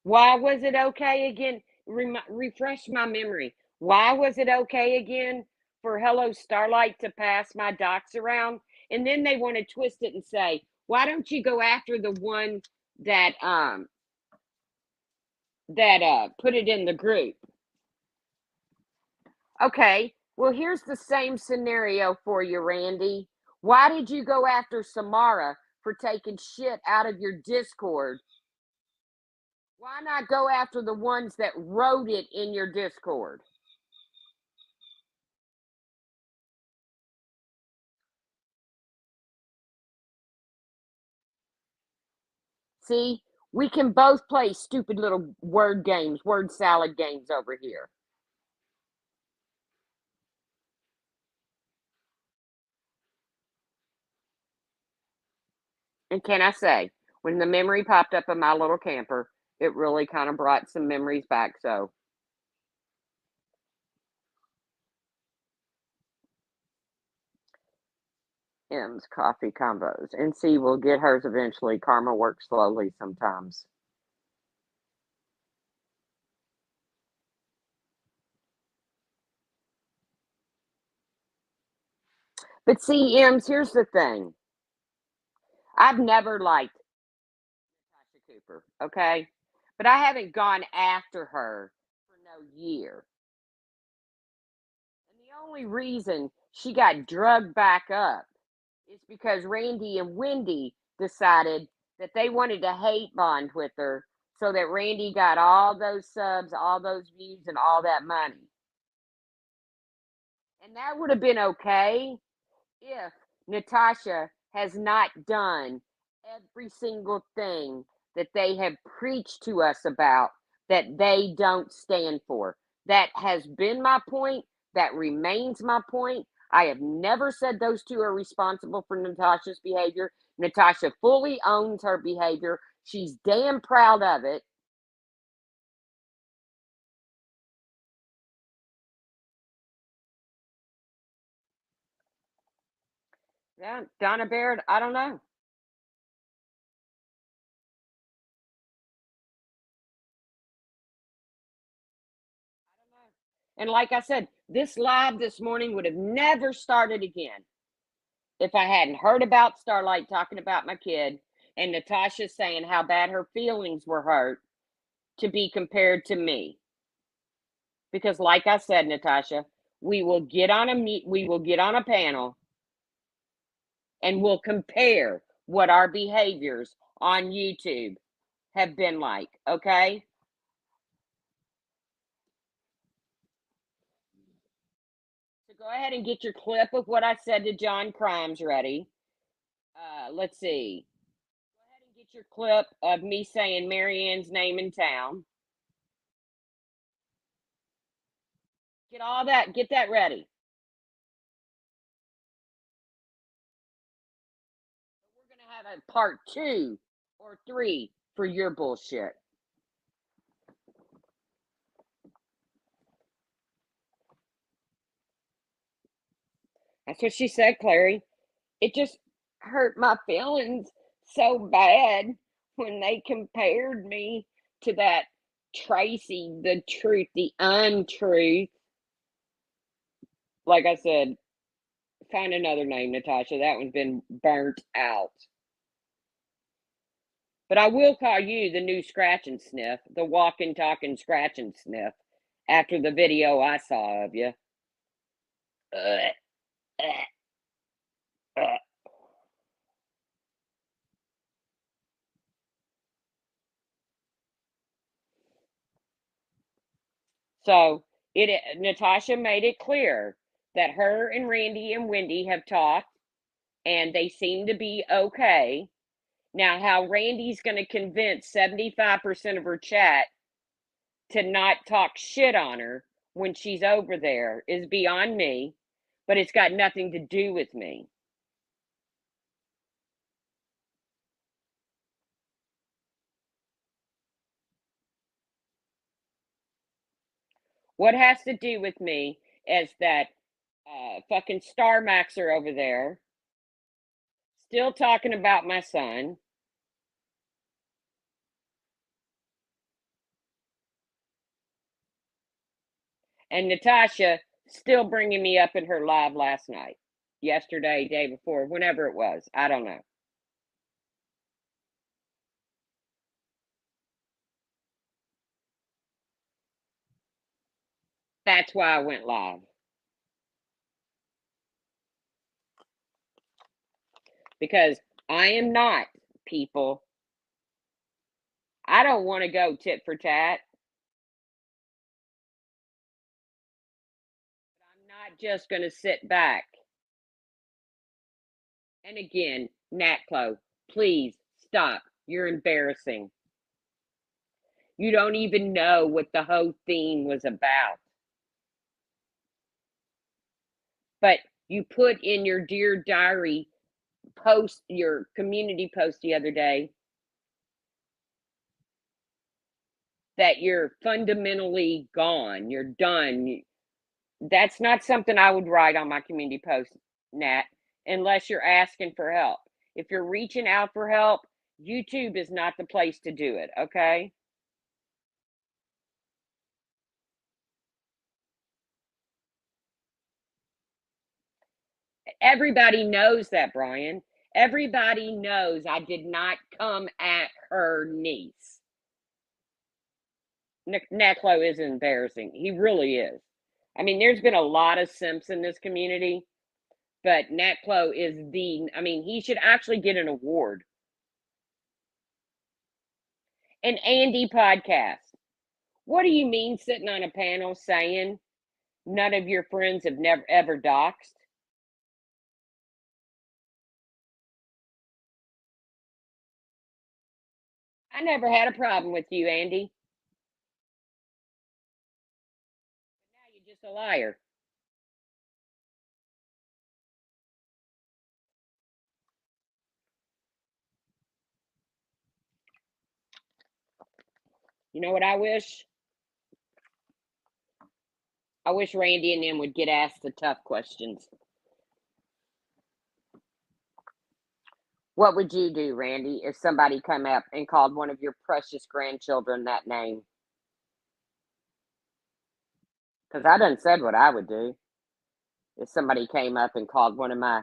Why was it okay again? Refresh my memory. Why was it okay again for Hello Starlight to pass my docs around? And then they want to twist it and say, why don't you go after the one that put it in the group? Okay, well here's the same scenario for you, Randy. Why did you go after Samara for taking shit out of your Discord? Why not go after the ones that wrote it in your Discord? See, we can both play stupid little word games, word salad games over here. And can I say, when the memory popped up in my little camper, it really kind of brought some memories back. So, M's coffee combos. And C will get hers eventually. Karma works slowly sometimes. But see, M's, here's the thing. I've never liked Tasha Cooper, okay? But I haven't gone after her for no year. And the only reason she got drugged back up is because Randy and Wendy decided that they wanted to hate bond with her so that Randy got all those subs, all those views, and all that money. And that would have been okay if Natasha has not done every single thing that they have preached to us about that they don't stand for. That has been my point. That remains my point. I have never said those two are responsible for Natasha's behavior. Natasha fully owns her behavior. She's damn proud of it. Yeah, Donna Baird, I don't know. And like I said, this live this morning would have never started again if I hadn't heard about Starlight talking about my kid and Natasha saying how bad her feelings were hurt to be compared to me. Because like I said, Natasha, we will get on a panel and we'll compare what our behaviors on YouTube have been like, okay? So go ahead and get your clip of what I said to John Crimes ready. Let's see. Go ahead and get your clip of me saying Marianne's name in town. Get all that, get that ready. We're going to have a part 2 or 3 for your bullshit. That's what she said, Clary. It just hurt my feelings so bad when they compared me to that Tracy, the truth, the untruth. Like I said, find another name, Natasha. That one's been burnt out. But I will call you the new scratch and sniff, the walking, talking, scratch and sniff. after the video I saw of you. So Natasha made it clear that her and Randy and Wendy have talked and they seem to be okay. Now, how Randy's going to convince 75% of her chat to not talk shit on her when she's over there is beyond me, but it's got nothing to do with me. What has to do with me is that fucking Star Maxer over there still talking about my son. And Natasha still bringing me up in her live last night, yesterday, day before, whenever it was. I don't know. That's why I went live. Because I am not, people. I don't want to go tit for tat. I'm not just going to sit back. And again, Natclo, please stop. You're embarrassing. You don't even know what the whole thing was about. But you put in your Dear Diary post, your community post the other day, that you're fundamentally gone. You're done. That's not something I would write on my community post, Nat, unless you're asking for help. If you're reaching out for help, YouTube is not the place to do it, okay? Everybody knows that, Brian. Everybody knows I did not come at her niece. Naklo is embarrassing. He really is. I mean, there's been a lot of simps in this community, but Naklo is he should actually get an award. An Andy podcast. What do you mean sitting on a panel saying none of your friends have never ever doxed? I never had a problem with you, Andy. Now you're just a liar. You know what I wish? I wish Randy and them would get asked the tough questions. What would you do, Randy, if somebody come up and called one of your precious grandchildren that name? Because I done said what I would do if somebody came up and called one of my,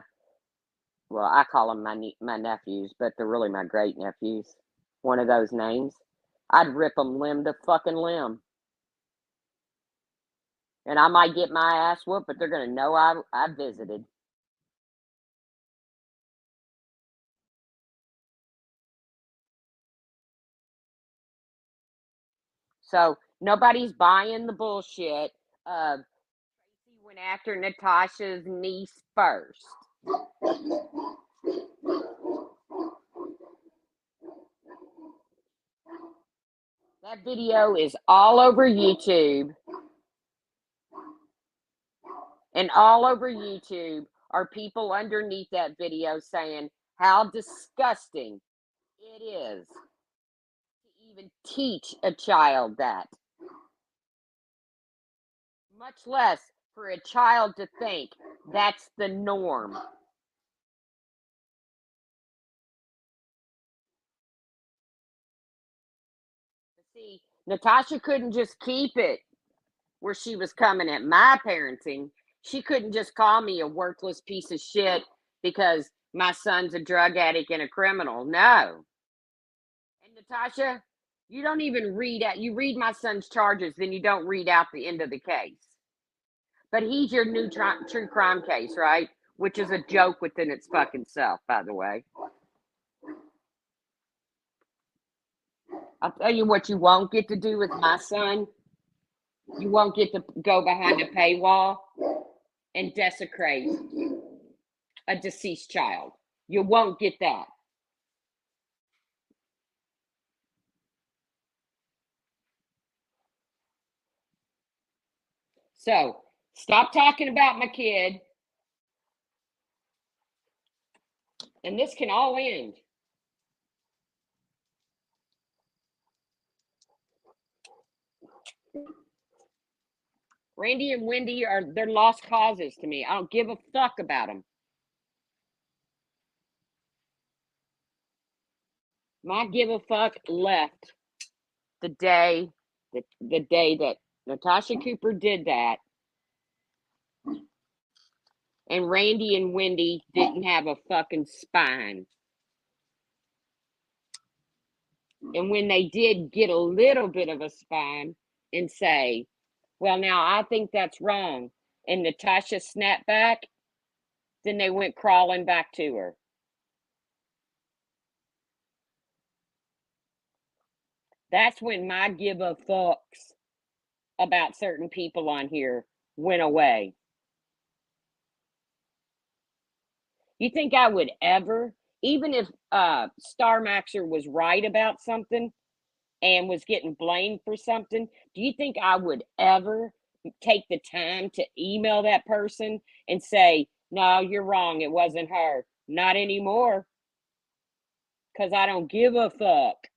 well, I call them my nephews, but they're really my great nephews. One of those names, I'd rip them limb to fucking limb. And I might get my ass whooped, but they're gonna know I visited. So nobody's buying the bullshit of Tracy went after Natasha's niece first. That video is all over YouTube. And all over YouTube are people underneath that video saying how disgusting it is to even teach a child that. Much less for a child to think that's the norm. See, Natasha couldn't just keep it where she was coming at my parenting. She couldn't just call me a worthless piece of shit because my son's a drug addict and a criminal. No. And Natasha, You don't even read out. You read my son's charges, then you don't read out the end of the case. But he's your new true crime case, right? Which is a joke within its fucking self, by the way. I'll tell you what you won't get to do with my son. You won't get to go behind a paywall and desecrate a deceased child. You won't get that. So stop talking about my kid. And this can all end. Randy and Wendy they're lost causes to me. I don't give a fuck about them. My give a fuck left the day that Natasha Cooper did that, and Randy and Wendy didn't have a fucking spine. And when they did get a little bit of a spine and say, well, now I think that's wrong, and Natasha snapped back, then they went crawling back to her. That's when my give a fucks about certain people on here went away. You think I would ever, even if Star Maxer was right about something and was getting blamed for something, do you think I would ever take the time to email that person and say, no, you're wrong, it wasn't her? Not anymore. Because I don't give a fuck.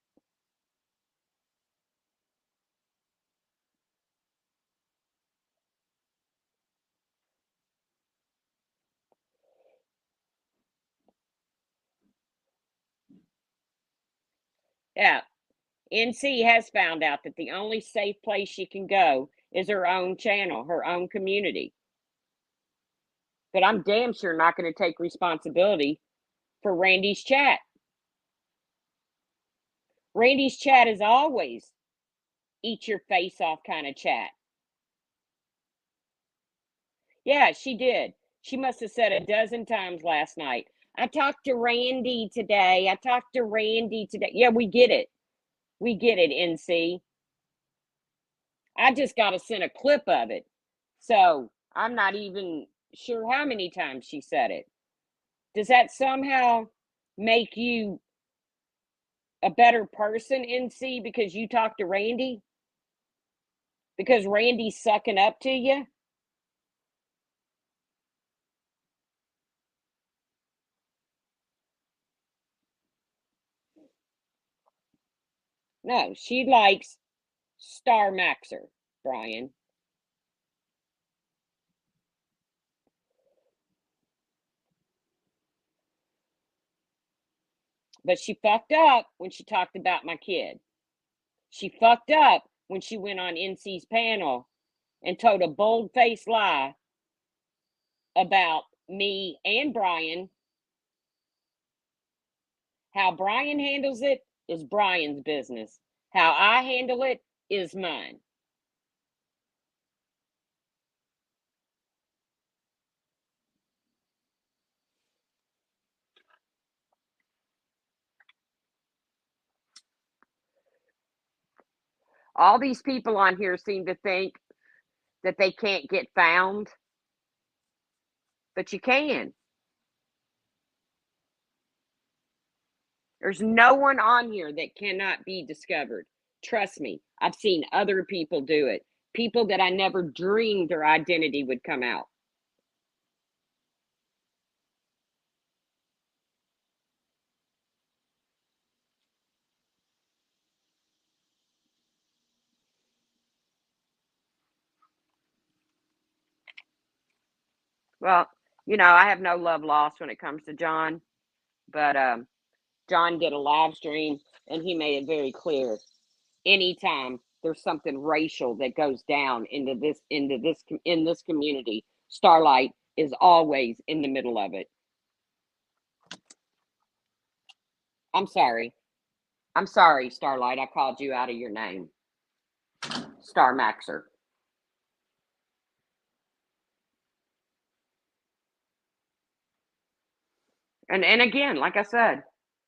Yeah. NC has found out that the only safe place she can go is her own channel, her own community. But I'm damn sure not going to take responsibility for Randy's chat. Randy's chat is always eat your face off kind of chat. Yeah, she did. She must have said a dozen times last night. I talked to Randy today. I talked to Randy today. Yeah, we get it. We get it, NC. I just got to send a clip of it. So I'm not even sure how many times she said it. Does that somehow make you a better person, NC, because you talked to Randy? Because Randy's sucking up to you? No, she likes Star Maxer, Brian. But she fucked up when she talked about my kid. She fucked up when she went on NC's panel and told a bold-faced lie about me and Brian. How Brian handles it is Brian's business. How I handle it is mine. All these people on here seem to think that they can't get found, but you can. There's no one on here that cannot be discovered. Trust me, I've seen other people do it. People that I never dreamed their identity would come out. Well, I have no love lost when it comes to John, but John did a live stream and he made it very clear. Anytime there's something racial that goes down in this community, Starlight is always in the middle of it. I'm sorry. I'm sorry, Starlight. I called you out of your name. Star Maxer. And again, like I said,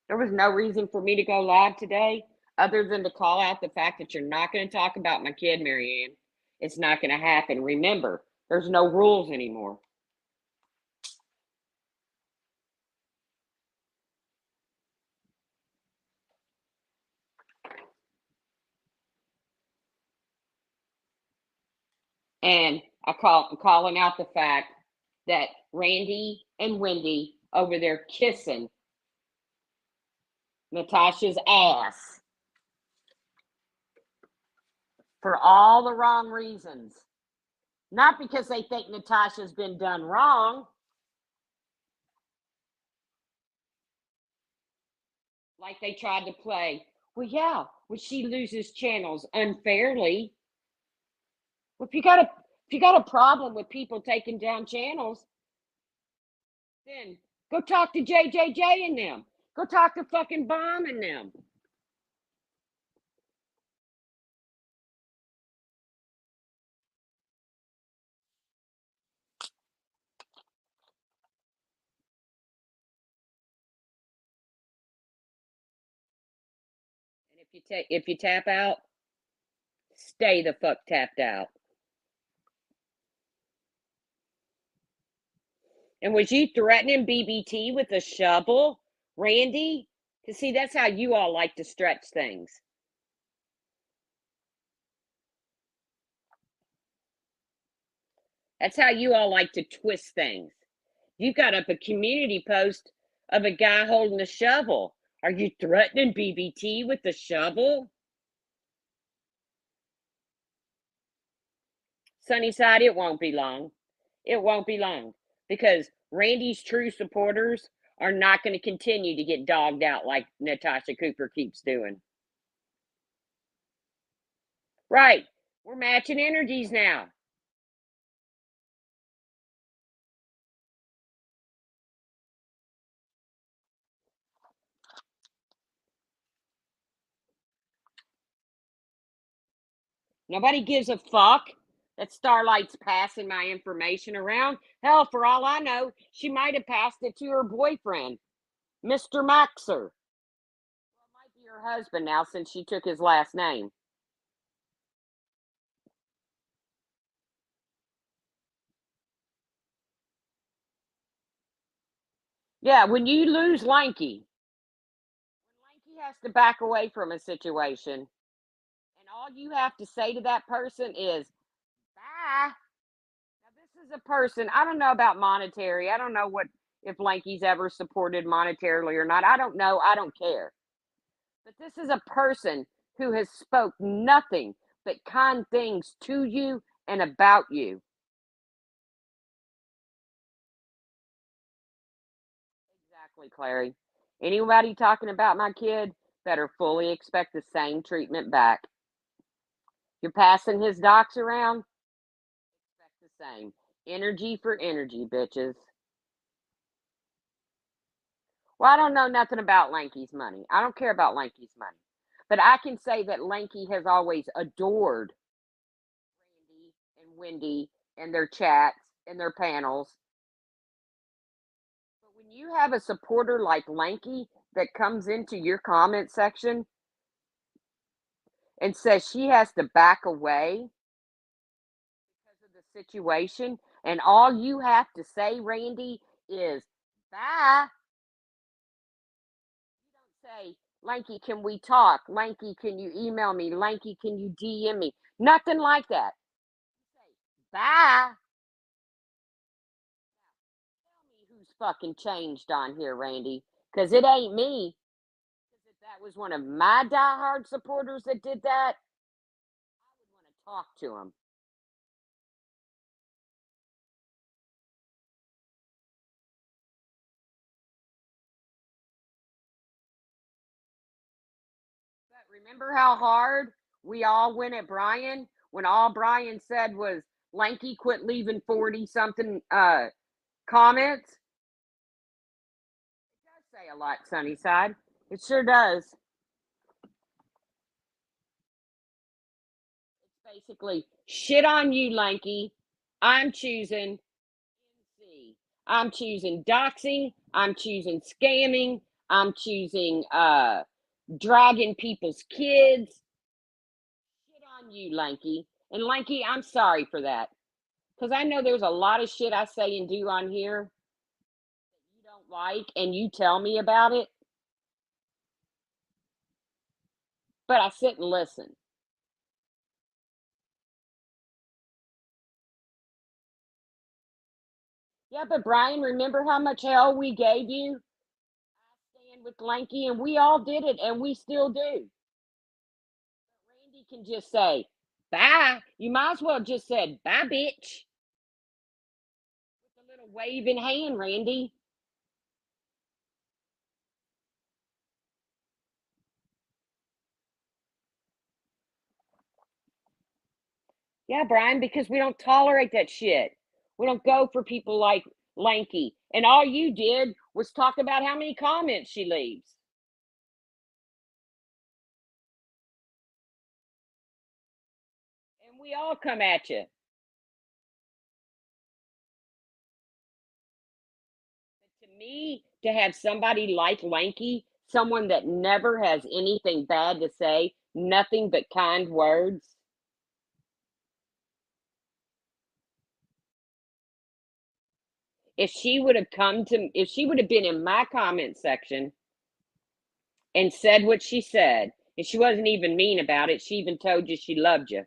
there was no reason for me to go live today other than to call out the fact that you're not going to talk about my kid, Marianne. It's not going to happen. Remember, there's no rules anymore. And I'm calling out the fact that Randy and Wendy over there kissing Natasha's ass for all the wrong reasons. Not because they think Natasha's been done wrong. Like they tried to play. Well, yeah, well, she loses channels unfairly. Well, if you got a problem with people taking down channels, then go talk to JJJ and them. Go talk to fucking Bomb and them. And if you tap out, stay the fuck tapped out. And was you threatening BBT with a shovel, Randy? Because see, that's how you all like to stretch things. That's how you all like to twist things. You got up a community post of a guy holding a shovel. Are you threatening BBT with the shovel? Sunnyside, it won't be long. It won't be long because Randy's true supporters are not going to continue to get dogged out like Natasha Cooper keeps doing. Right. We're matching energies now. Nobody gives a fuck that Starlight's passing my information around. Hell, for all I know, she might have passed it to her boyfriend, Mr. Maxer. Well, it might be her husband now since she took his last name. Yeah, when you lose Lanky, when Lanky has to back away from a situation, and all you have to say to that person is, bye. Now, this is a person, I don't know about monetary. I don't know what if Lanky's ever supported monetarily or not. I don't know. I don't care. But this is a person who has spoke nothing but kind things to you and about you. Exactly, Clary. Anybody talking about my kid better fully expect the same treatment back. You're passing his docs around, expect the same. Energy for energy, bitches. Well, I don't know nothing about Lanky's money. I don't care about Lanky's money. But I can say that Lanky has always adored Randy and Wendy and their chats and their panels. But when you have a supporter like Lanky that comes into your comment section and says she has to back away because of the situation, and all you have to say, Randy, is bye. You don't say, Lanky, can we talk? Lanky, can you email me? Lanky, can you DM me? Nothing like that. You say, bye. Tell me who's fucking changed on here, Randy, because it ain't me. Because if that was one of my diehard supporters that did that, I would want to talk to him. But remember how hard we all went at Brian when all Brian said was Lanky quit leaving 40 something comments? It does say a lot, Sunnyside. It sure does. basically, shit on you, Lanky. I'm choosing C. I'm choosing doxing. I'm choosing scamming. I'm choosing dragging people's kids. Shit on you, Lanky. And Lanky, I'm sorry for that. Because I know there's a lot of shit I say and do on here you don't like, and you tell me about it, but I sit and listen. Yeah, but Brian, remember how much hell we gave you? Stand with Lanky, and we all did it, and we still do. Randy can just say, bye. You might as well just said, bye, bitch. With a little waving hand, Randy. Yeah, Brian, because we don't tolerate that shit. We don't go for people like Lanky. And all you did was talk about how many comments she leaves. And we all come at you. To me, to have somebody like Lanky, someone that never has anything bad to say, nothing but kind words, if she would have been in my comment section and said what she said, and she wasn't even mean about it, she even told you she loved you,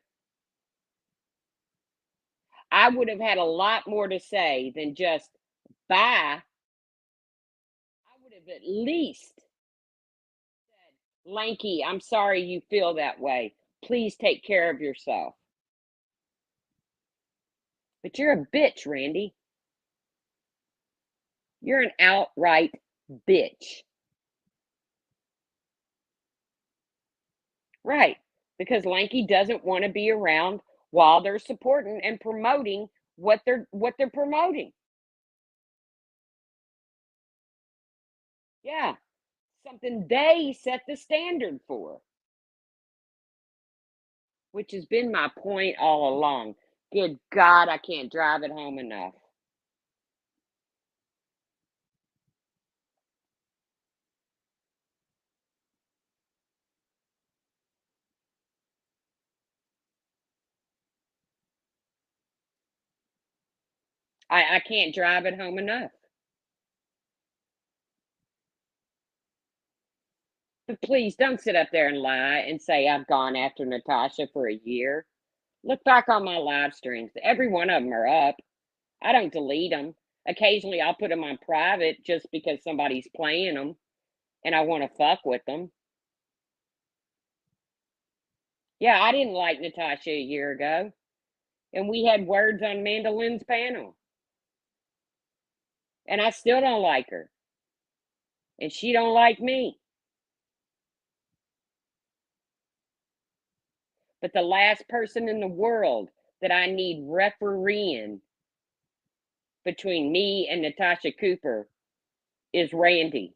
I would have had a lot more to say than just bye. I would have at least said, Lanky, I'm sorry you feel that way. Please take care of yourself. But you're a bitch, Randy. You're an outright bitch. Right. Because Lanky doesn't want to be around while they're supporting and promoting what they're promoting. Yeah. Something they set the standard for, which has been my point all along. Good God, I can't drive it home enough. I can't drive it home enough. But please don't sit up there and lie and say I've gone after Natasha for a year. Look back on my live streams. Every one of them are up. I don't delete them. Occasionally, I'll put them on private just because somebody's playing them and I want to fuck with them. Yeah, I didn't like Natasha a year ago, and we had words on Mandolin's panel, and I still don't like her, and she don't like me. But the last person in the world that I need refereeing between me and Natasha Cooper is Randy.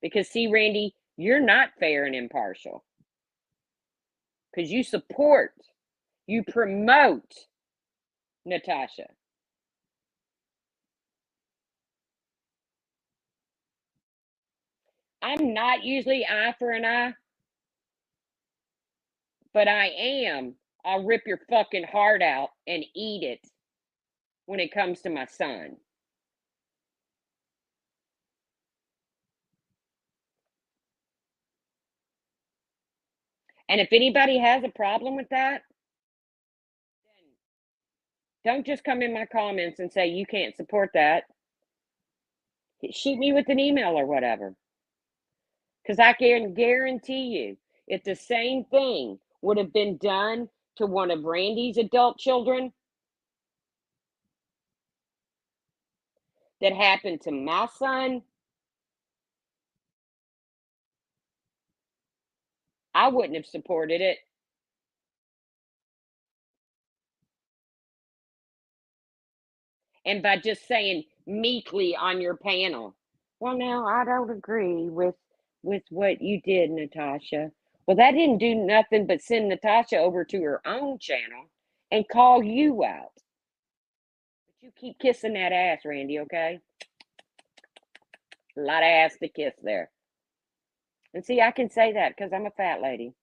Because see, Randy, you're not fair and impartial. Because you support, you promote Natasha. I'm not usually eye for an eye, but I am. I'll rip your fucking heart out and eat it when it comes to my son. And if anybody has a problem with that, then don't just come in my comments and say you can't support that. Shoot me with an email or whatever. Because I can guarantee you, if the same thing would have been done to one of Randy's adult children that happened to my son, I wouldn't have supported it. And by just saying meekly on your panel, well, now I don't agree with what you did, Natasha. Well, that didn't do nothing but send Natasha over to her own channel and call you out. But you keep kissing that ass, Randy, okay? A lot of ass to kiss there. And see, I can say that because I'm a fat lady.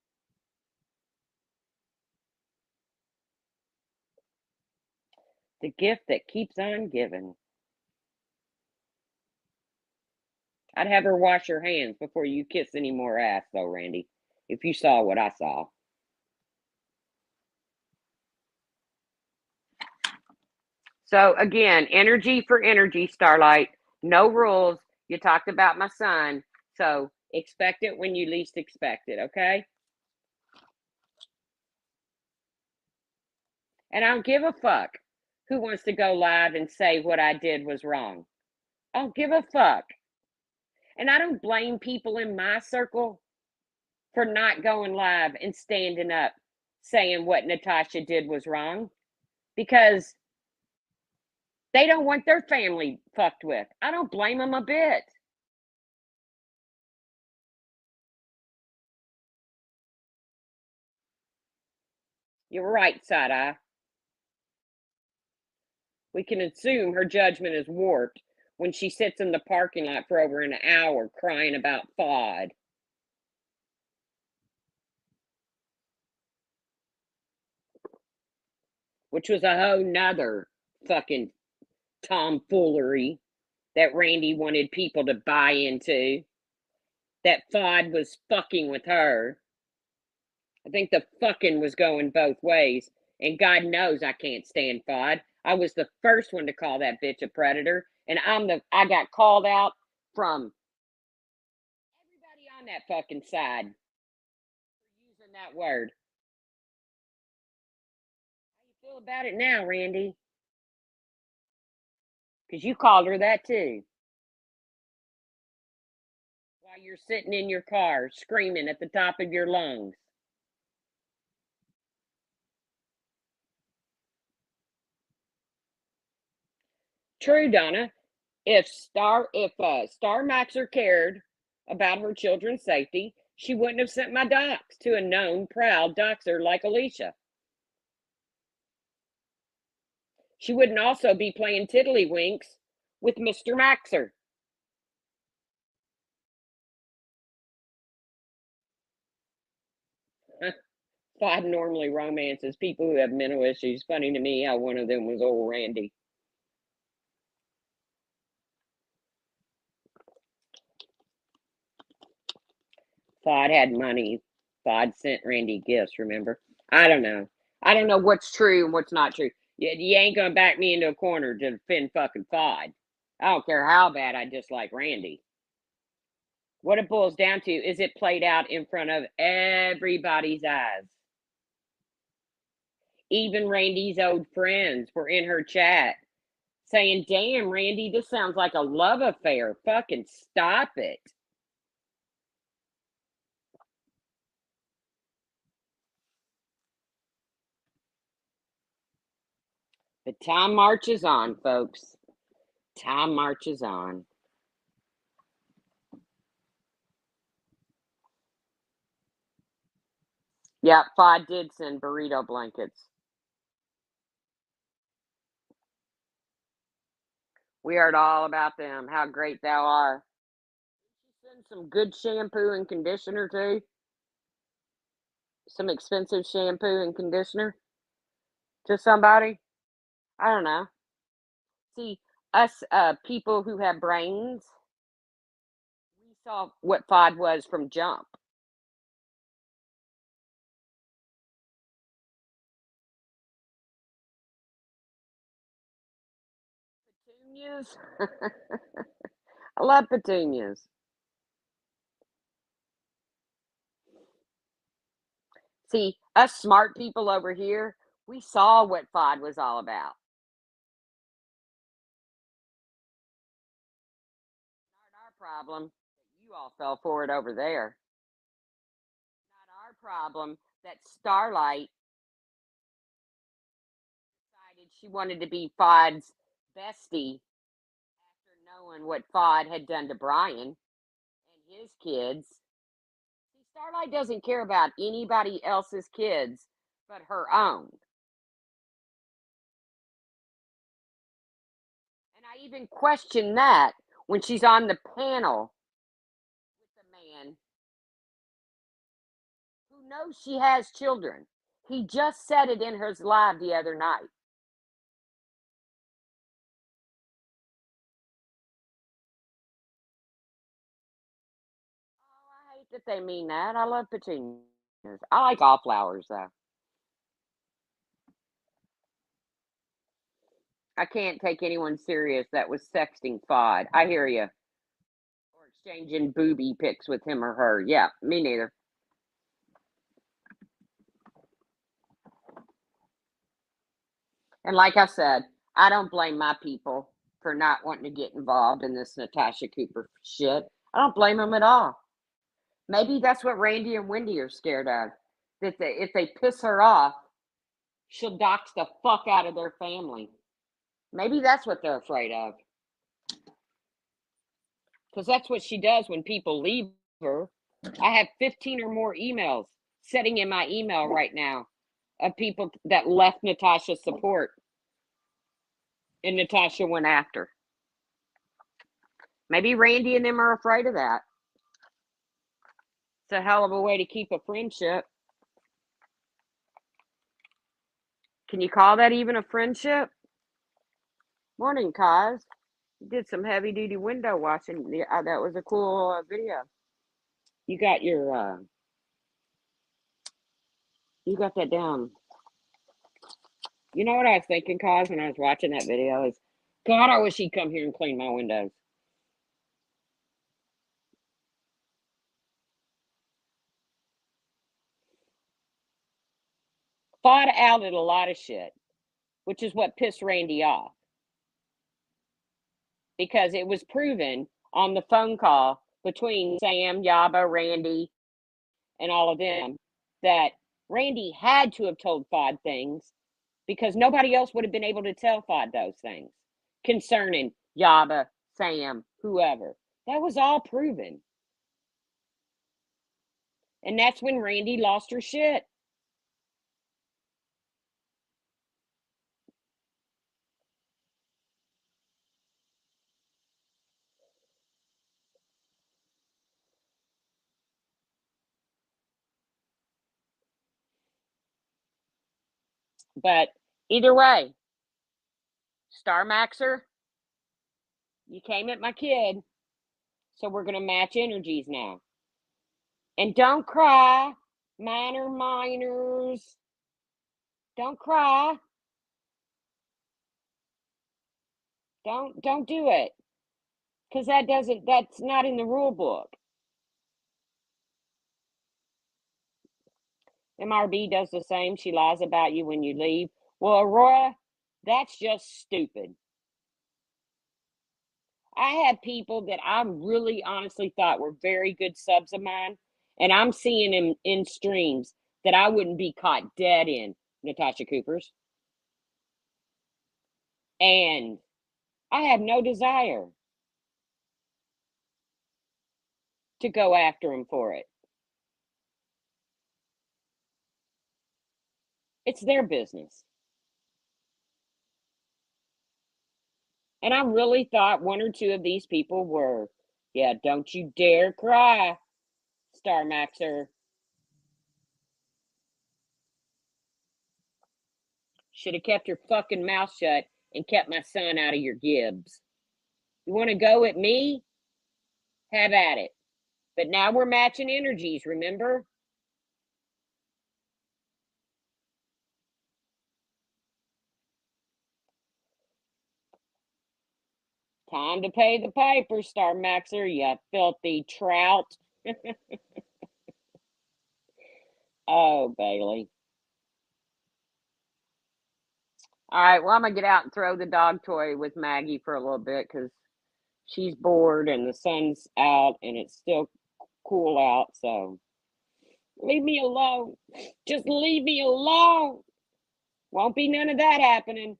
The gift that keeps on giving. I'd have her wash her hands before you kiss any more ass, though, Randy, if you saw what I saw. So, again, energy for energy, Starlight. No rules. You talked about my son. So, expect it when you least expect it, okay? And I don't give a fuck who wants to go live and say what I did was wrong. I don't give a fuck. And I don't blame people in my circle for not going live and standing up saying what Natasha did was wrong because they don't want their family fucked with. I don't blame them a bit. You're right, side eye. We can assume her judgment is warped when she sits in the parking lot for over an hour crying about FOD. Which was a whole nother fucking tomfoolery that Randy wanted people to buy into. That FOD was fucking with her. I think the fucking was going both ways. And God knows I can't stand FOD. I was the first one to call that bitch a predator. And I got called out from everybody on that fucking side for using that word. How you feel about it now, Randy? Because you called her that too. While you're sitting in your car screaming at the top of your lungs. True, Donna. If Star Maxer cared about her children's safety, she wouldn't have sent my docs to a known proud doxer like Alicia. She wouldn't also be playing tiddlywinks with Mr. Maxer. Five normally romances people who have mental issues. Funny to me how one of them was old Randy. Fod had money. Fod sent Randy gifts, remember? I don't know. I don't know what's true and what's not true. You ain't gonna back me into a corner to defend fucking Fod. I don't care how bad I dislike Randy. What it boils down to is it played out in front of everybody's eyes. Even Randy's old friends were in her chat saying, damn, Randy, this sounds like a love affair. Fucking stop it. But time marches on, folks. Time marches on. Yeah, Fod did send burrito blankets. We heard all about them, how great thou art. Send some good shampoo and conditioner too. Some expensive shampoo and conditioner to somebody. I don't know. See, us people who have brains, we saw what FOD was from jump. Petunias. I love petunias. See, us smart people over here, we saw what FOD was all about. Not our problem that you all fell for it over there. Not our problem that Starlight decided she wanted to be FOD's bestie after knowing what FOD had done to Brian and his kids. See, Starlight doesn't care about anybody else's kids but her own. I even question that when she's on the panel with the man who knows she has children. He just said it in his live the other night. Oh, I hate that they mean that. I love petunias. I like all flowers, though. I can't take anyone serious that was sexting Fod. I hear you. Or exchanging booby pics with him or her. Yeah, me neither. And like I said, I don't blame my people for not wanting to get involved in this Natasha Cooper shit. I don't blame them at all. Maybe that's what Randy and Wendy are scared of. That if they piss her off, she'll dox the fuck out of their family. Maybe that's what they're afraid of. Because that's what she does when people leave her. I have 15 or more emails sitting in my email right now of people that left Natasha's support and Natasha went after. Maybe Randy and them are afraid of that. It's a hell of a way to keep a friendship. Can you call that even a friendship? Morning, Kaz. You did some heavy duty window washing. That was a cool video. You got your, you got that down. You know what I was thinking, Kaz, when I was watching that video is, God, I wish he'd come here and clean my windows. Fought outed a lot of shit, which is what pissed Randy off. Because it was proven on the phone call between Sam, Yaba, Randy, and all of them that Randy had to have told Fod things because nobody else would have been able to tell Fod those things concerning Yaba, Sam, whoever. That was all proven. And that's when Randy lost her shit. But either way, Star Maxer, you came at my kid, so we're going to match energies now. And don't cry, minors. Don't cry. Don't do it. Cuz that's not in the rule book. MRB does the same. She lies about you when you leave. Well, Aurora, that's just stupid. I had people that I really honestly thought were very good subs of mine, and I'm seeing them in streams that I wouldn't be caught dead in, Natasha Cooper's. And I have no desire to go after them for it. It's their business. And I really thought one or two of these people were, yeah, don't you dare cry, Star Maxer. Should have kept your fucking mouth shut and kept my son out of your gibs. You want to go at me? Have at it. But now we're matching energies, remember? Time to pay the piper, Star Maxer, you filthy trout. Oh, Bailey. All right, well, I'm going to get out and throw the dog toy with Maggie for a little bit because she's bored and the sun's out and it's still cool out. So leave me alone. Just leave me alone. Won't be none of that happening.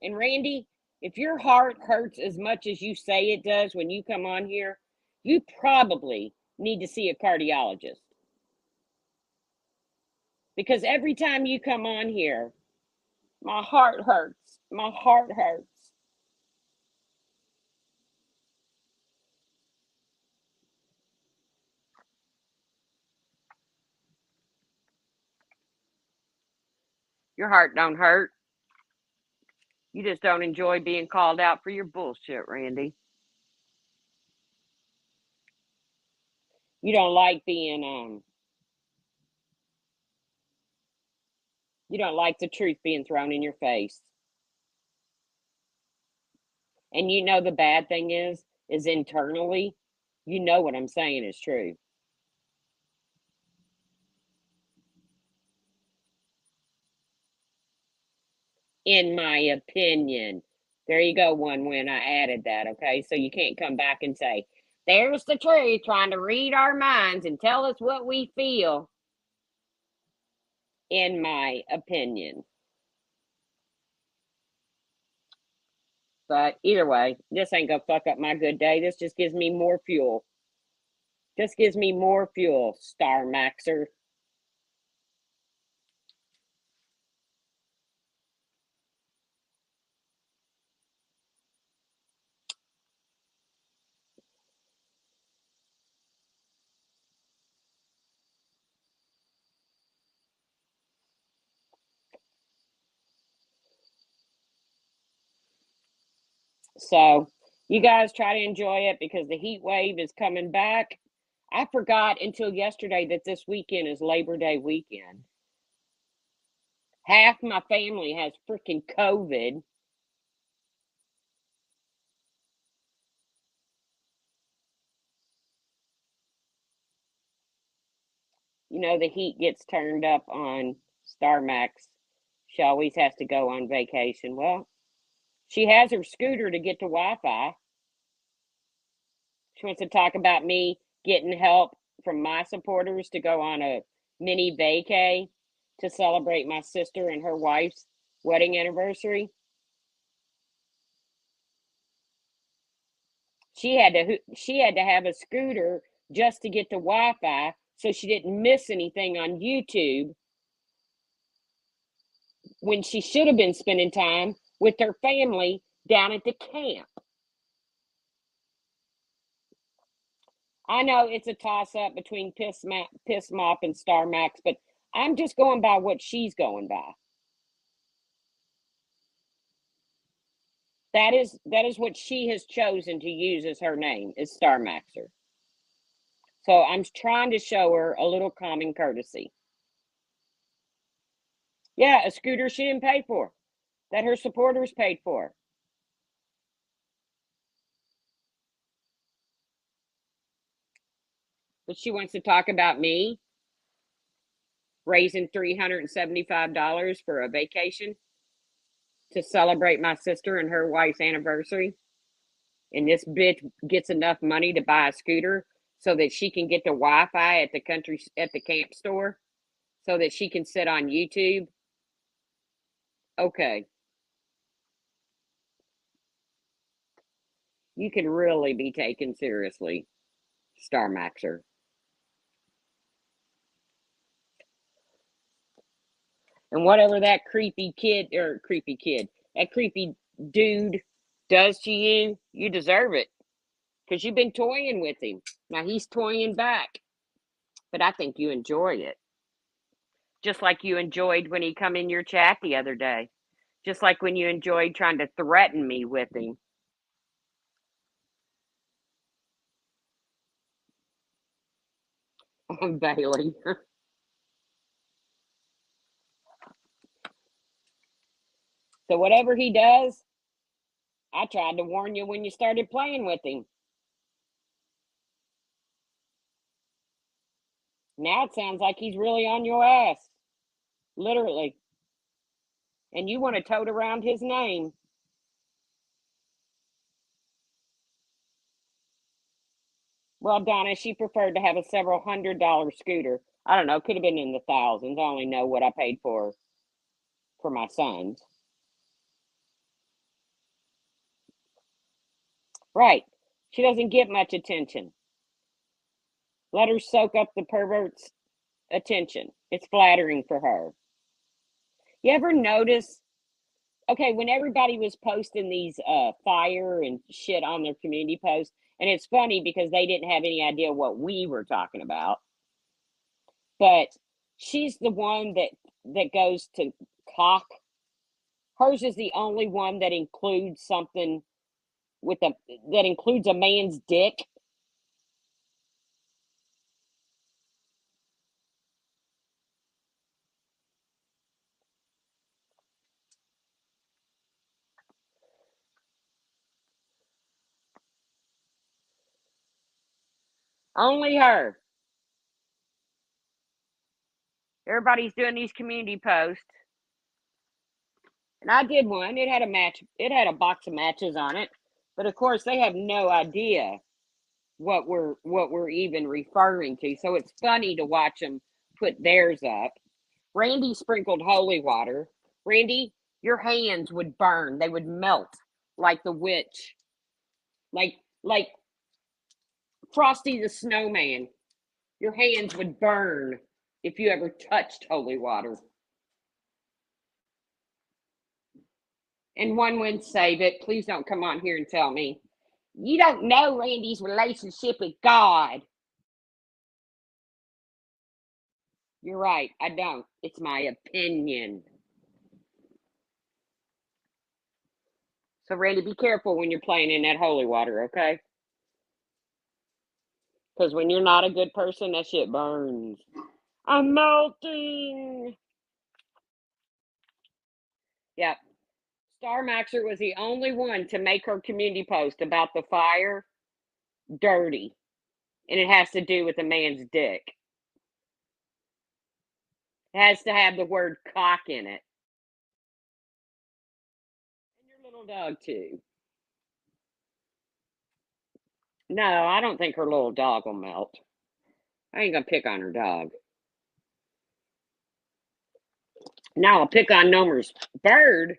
And Randy, if your heart hurts as much as you say it does when you come on here, You probably need to see a cardiologist because every time you come on here, my heart hurts. My heart hurts. Your heart don't hurt. You just don't enjoy being called out for your bullshit, Randy. You don't like being you don't like the truth being thrown in your face. And you know the bad thing is internally, you know what I'm saying is true. In my opinion. There you go, one win. I added that, okay? So you can't come back and say, there's the truth trying to read our minds and tell us what we feel. In my opinion. But either way, this ain't gonna fuck up my good day. This just gives me more fuel. Just gives me more fuel, Star Maxer. So you guys try to enjoy it because the heat wave is coming back. I forgot until yesterday that this weekend is Labor Day weekend. Half my family has freaking COVID. You know, the heat gets turned up on Star Max. She always has to go on vacation. Well, she has her scooter to get to Wi Fi. She wants to talk about me getting help from my supporters to go on a mini vacay to celebrate my sister and her wife's wedding anniversary. She had to have a scooter just to get to Wi-Fi so she didn't miss anything on YouTube when she should have been spending time with her family down at the camp. I know it's a toss up between Piss Mop and Star Max, but I'm just going by what she's going by. That is what she has chosen to use as her name is Star Maxer. So I'm trying to show her a little common courtesy. Yeah, a scooter she didn't pay for, that her supporters paid for. But she wants to talk about me raising $375 for a vacation to celebrate my sister and her wife's anniversary. And this bitch gets enough money to buy a scooter so that she can get the Wi-Fi at the camp store so that she can sit on YouTube. Okay. You can really be taken seriously, Star Maxer. And whatever that that creepy dude does to you, you deserve it because you've been toying with him. Now he's toying back, but I think you enjoy it. Just like you enjoyed when he come in your chat the other day. Just like when you enjoyed trying to threaten me with him. Bailey. So whatever he does, I tried to warn you when you started playing with him. Now it sounds like he's really on your ass. Literally. And you want to tote around his name. Well, Donna, she preferred to have a several $100 scooter. I don't know, could have been in the thousands. I only know what I paid for my sons. Right. She doesn't get much attention. Let her soak up the pervert's attention. It's flattering for her. You ever notice? Okay, when everybody was posting these fire and shit on their community posts, and it's funny because they didn't have any idea what we were talking about. But she's the one that goes to cock. Hers is the only one that includes something with a that includes a man's dick. Only her. Everybody's doing these community posts. And I did one. It had a match. It had a box of matches on it. But of course, they have no idea what we're even referring to. So it's funny to watch them put theirs up. Randy sprinkled holy water. Randy, your hands would burn. They would melt like the witch. Like Frosty the Snowman. Your hands would burn if you ever touched holy water. And one would say that, please don't come on here and tell me, you don't know Randy's relationship with God. You're right, I don't. It's my opinion. So, Randy, be careful when you're playing in that holy water, okay? Because when you're not a good person, that shit burns. I'm melting. Yep. Star Maxer was the only one to make her community post about the fire dirty. And it has to do with a man's dick. It has to have the word cock in it. And your little dog, too. No, I don't think her little dog will melt. I ain't gonna pick on her dog. Now I'll pick on Nomer's bird,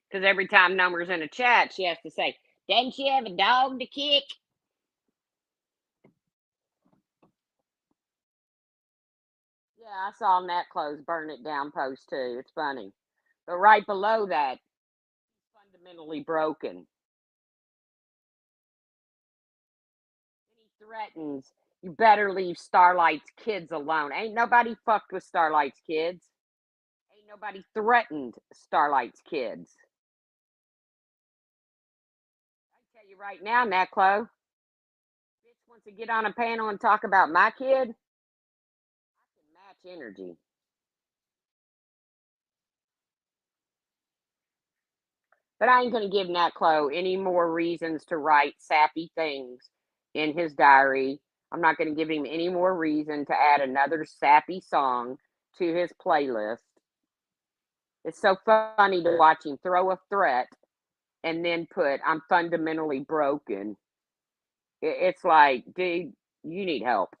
because every time Nomer's in a chat, she has to say, doesn't she have a dog to kick? Yeah, I saw Nat Close burn it down post too. It's funny. But right below that, fundamentally broken. And he threatens, you better leave Starlight's kids alone. Ain't nobody fucked with Starlight's kids. Ain't nobody threatened Starlight's kids. I tell you right now, Nat Close, bitch wants to get on a panel and talk about my kid, I can match energy. But I ain't going to give Nat Clo any more reasons to write sappy things in his diary. I'm not going to give him any more reason to add another sappy song to his playlist. It's so funny to watch him throw a threat and then put, I'm fundamentally broken. It's like, dude, you need help.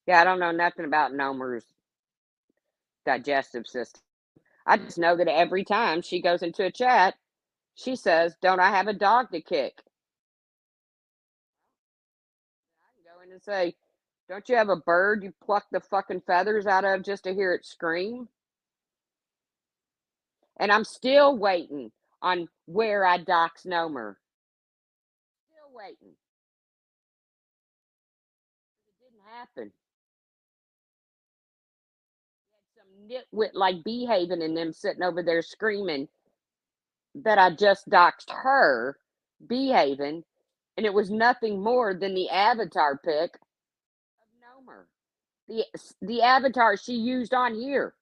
Yeah, I don't know nothing about Nomer's digestive system. I just know that every time she goes into a chat, she says, don't I have a dog to kick? I can go in and say, don't you have a bird you pluck the fucking feathers out of just to hear it scream? And I'm still waiting on where I dox Nomer. Still waiting. It didn't happen. Some nitwit like Behaving and them sitting over there screaming that I just doxed her, Behaving, and it was nothing more than the avatar pic of Nomer. The avatar she used on here.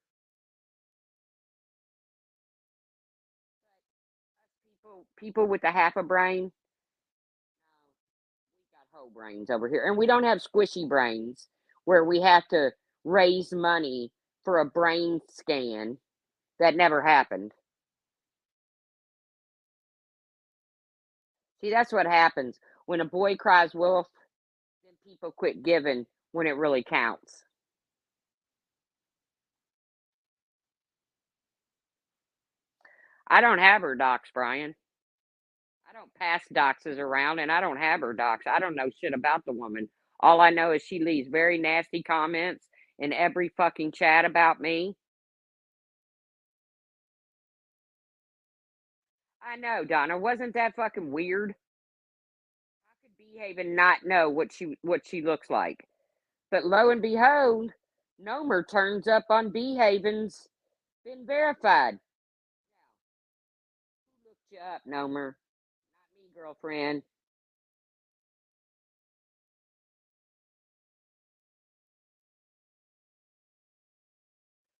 People with a half a brain. We got whole brains over here, and we don't have squishy brains where we have to raise money for a brain scan that never happened. See, that's what happens when a boy cries wolf. Then people quit giving when it really counts. I don't have her docs, Brian. I don't pass doxes around, and I don't have her docs. I don't know shit about the woman. All I know is she leaves very nasty comments in every fucking chat about me. I know, Donna. Wasn't that fucking weird? I could behave and not know what she looks like. But lo and behold, Nomer turns up on behaving's been verified. Who looked you up, Nomer? Not me, girlfriend.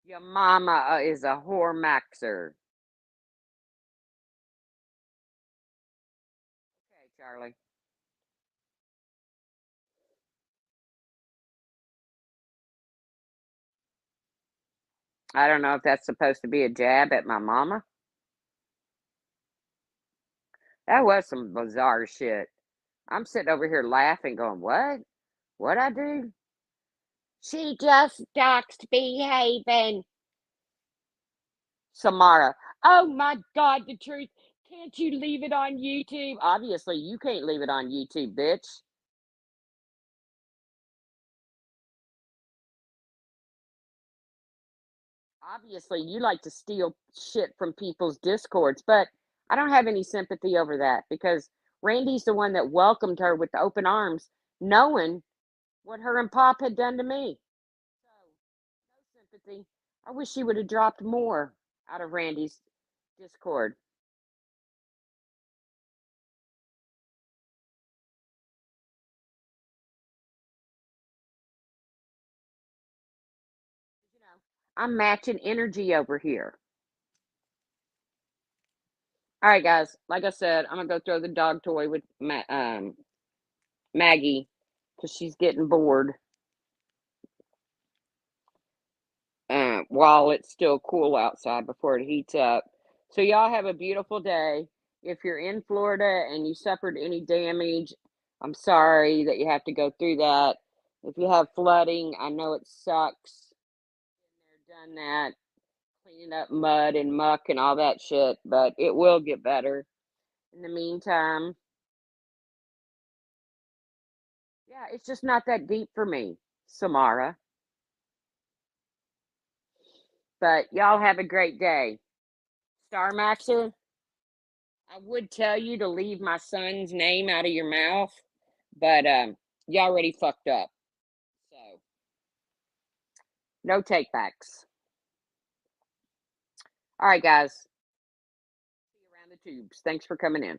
Your mama is a whore maxer. Okay, Charlie. I don't know if that's supposed to be a jab at my mama. That was some bizarre shit. I'm sitting over here laughing, going, "What? What I do?" She just doxed behaving. Samara. Oh my God, the truth. Can't you leave it on YouTube? Obviously, you can't leave it on YouTube, bitch. Obviously, you like to steal shit from people's discords, but I don't have any sympathy over that because Randy's the one that welcomed her with open arms, knowing what her and Pop had done to me. So, no sympathy. I wish she would have dropped more out of Randy's Discord. You know, I'm matching energy over here. All right, guys. Like I said, I'm gonna go throw the dog toy with Maggie because she's getting bored while it's still cool outside before it heats up. So y'all have a beautiful day. If you're in Florida and you suffered any damage, I'm sorry that you have to go through that. If you have flooding, I know it sucks. Been there, done that, cleaning up mud and muck and all that shit, but it will get better. In the meantime, yeah, it's just not that deep for me, Samara. But y'all have a great day. Star Maxer, I would tell you to leave my son's name out of your mouth, but you already fucked up. So no takebacks. All right, guys. See you around the tubes. Thanks for coming in.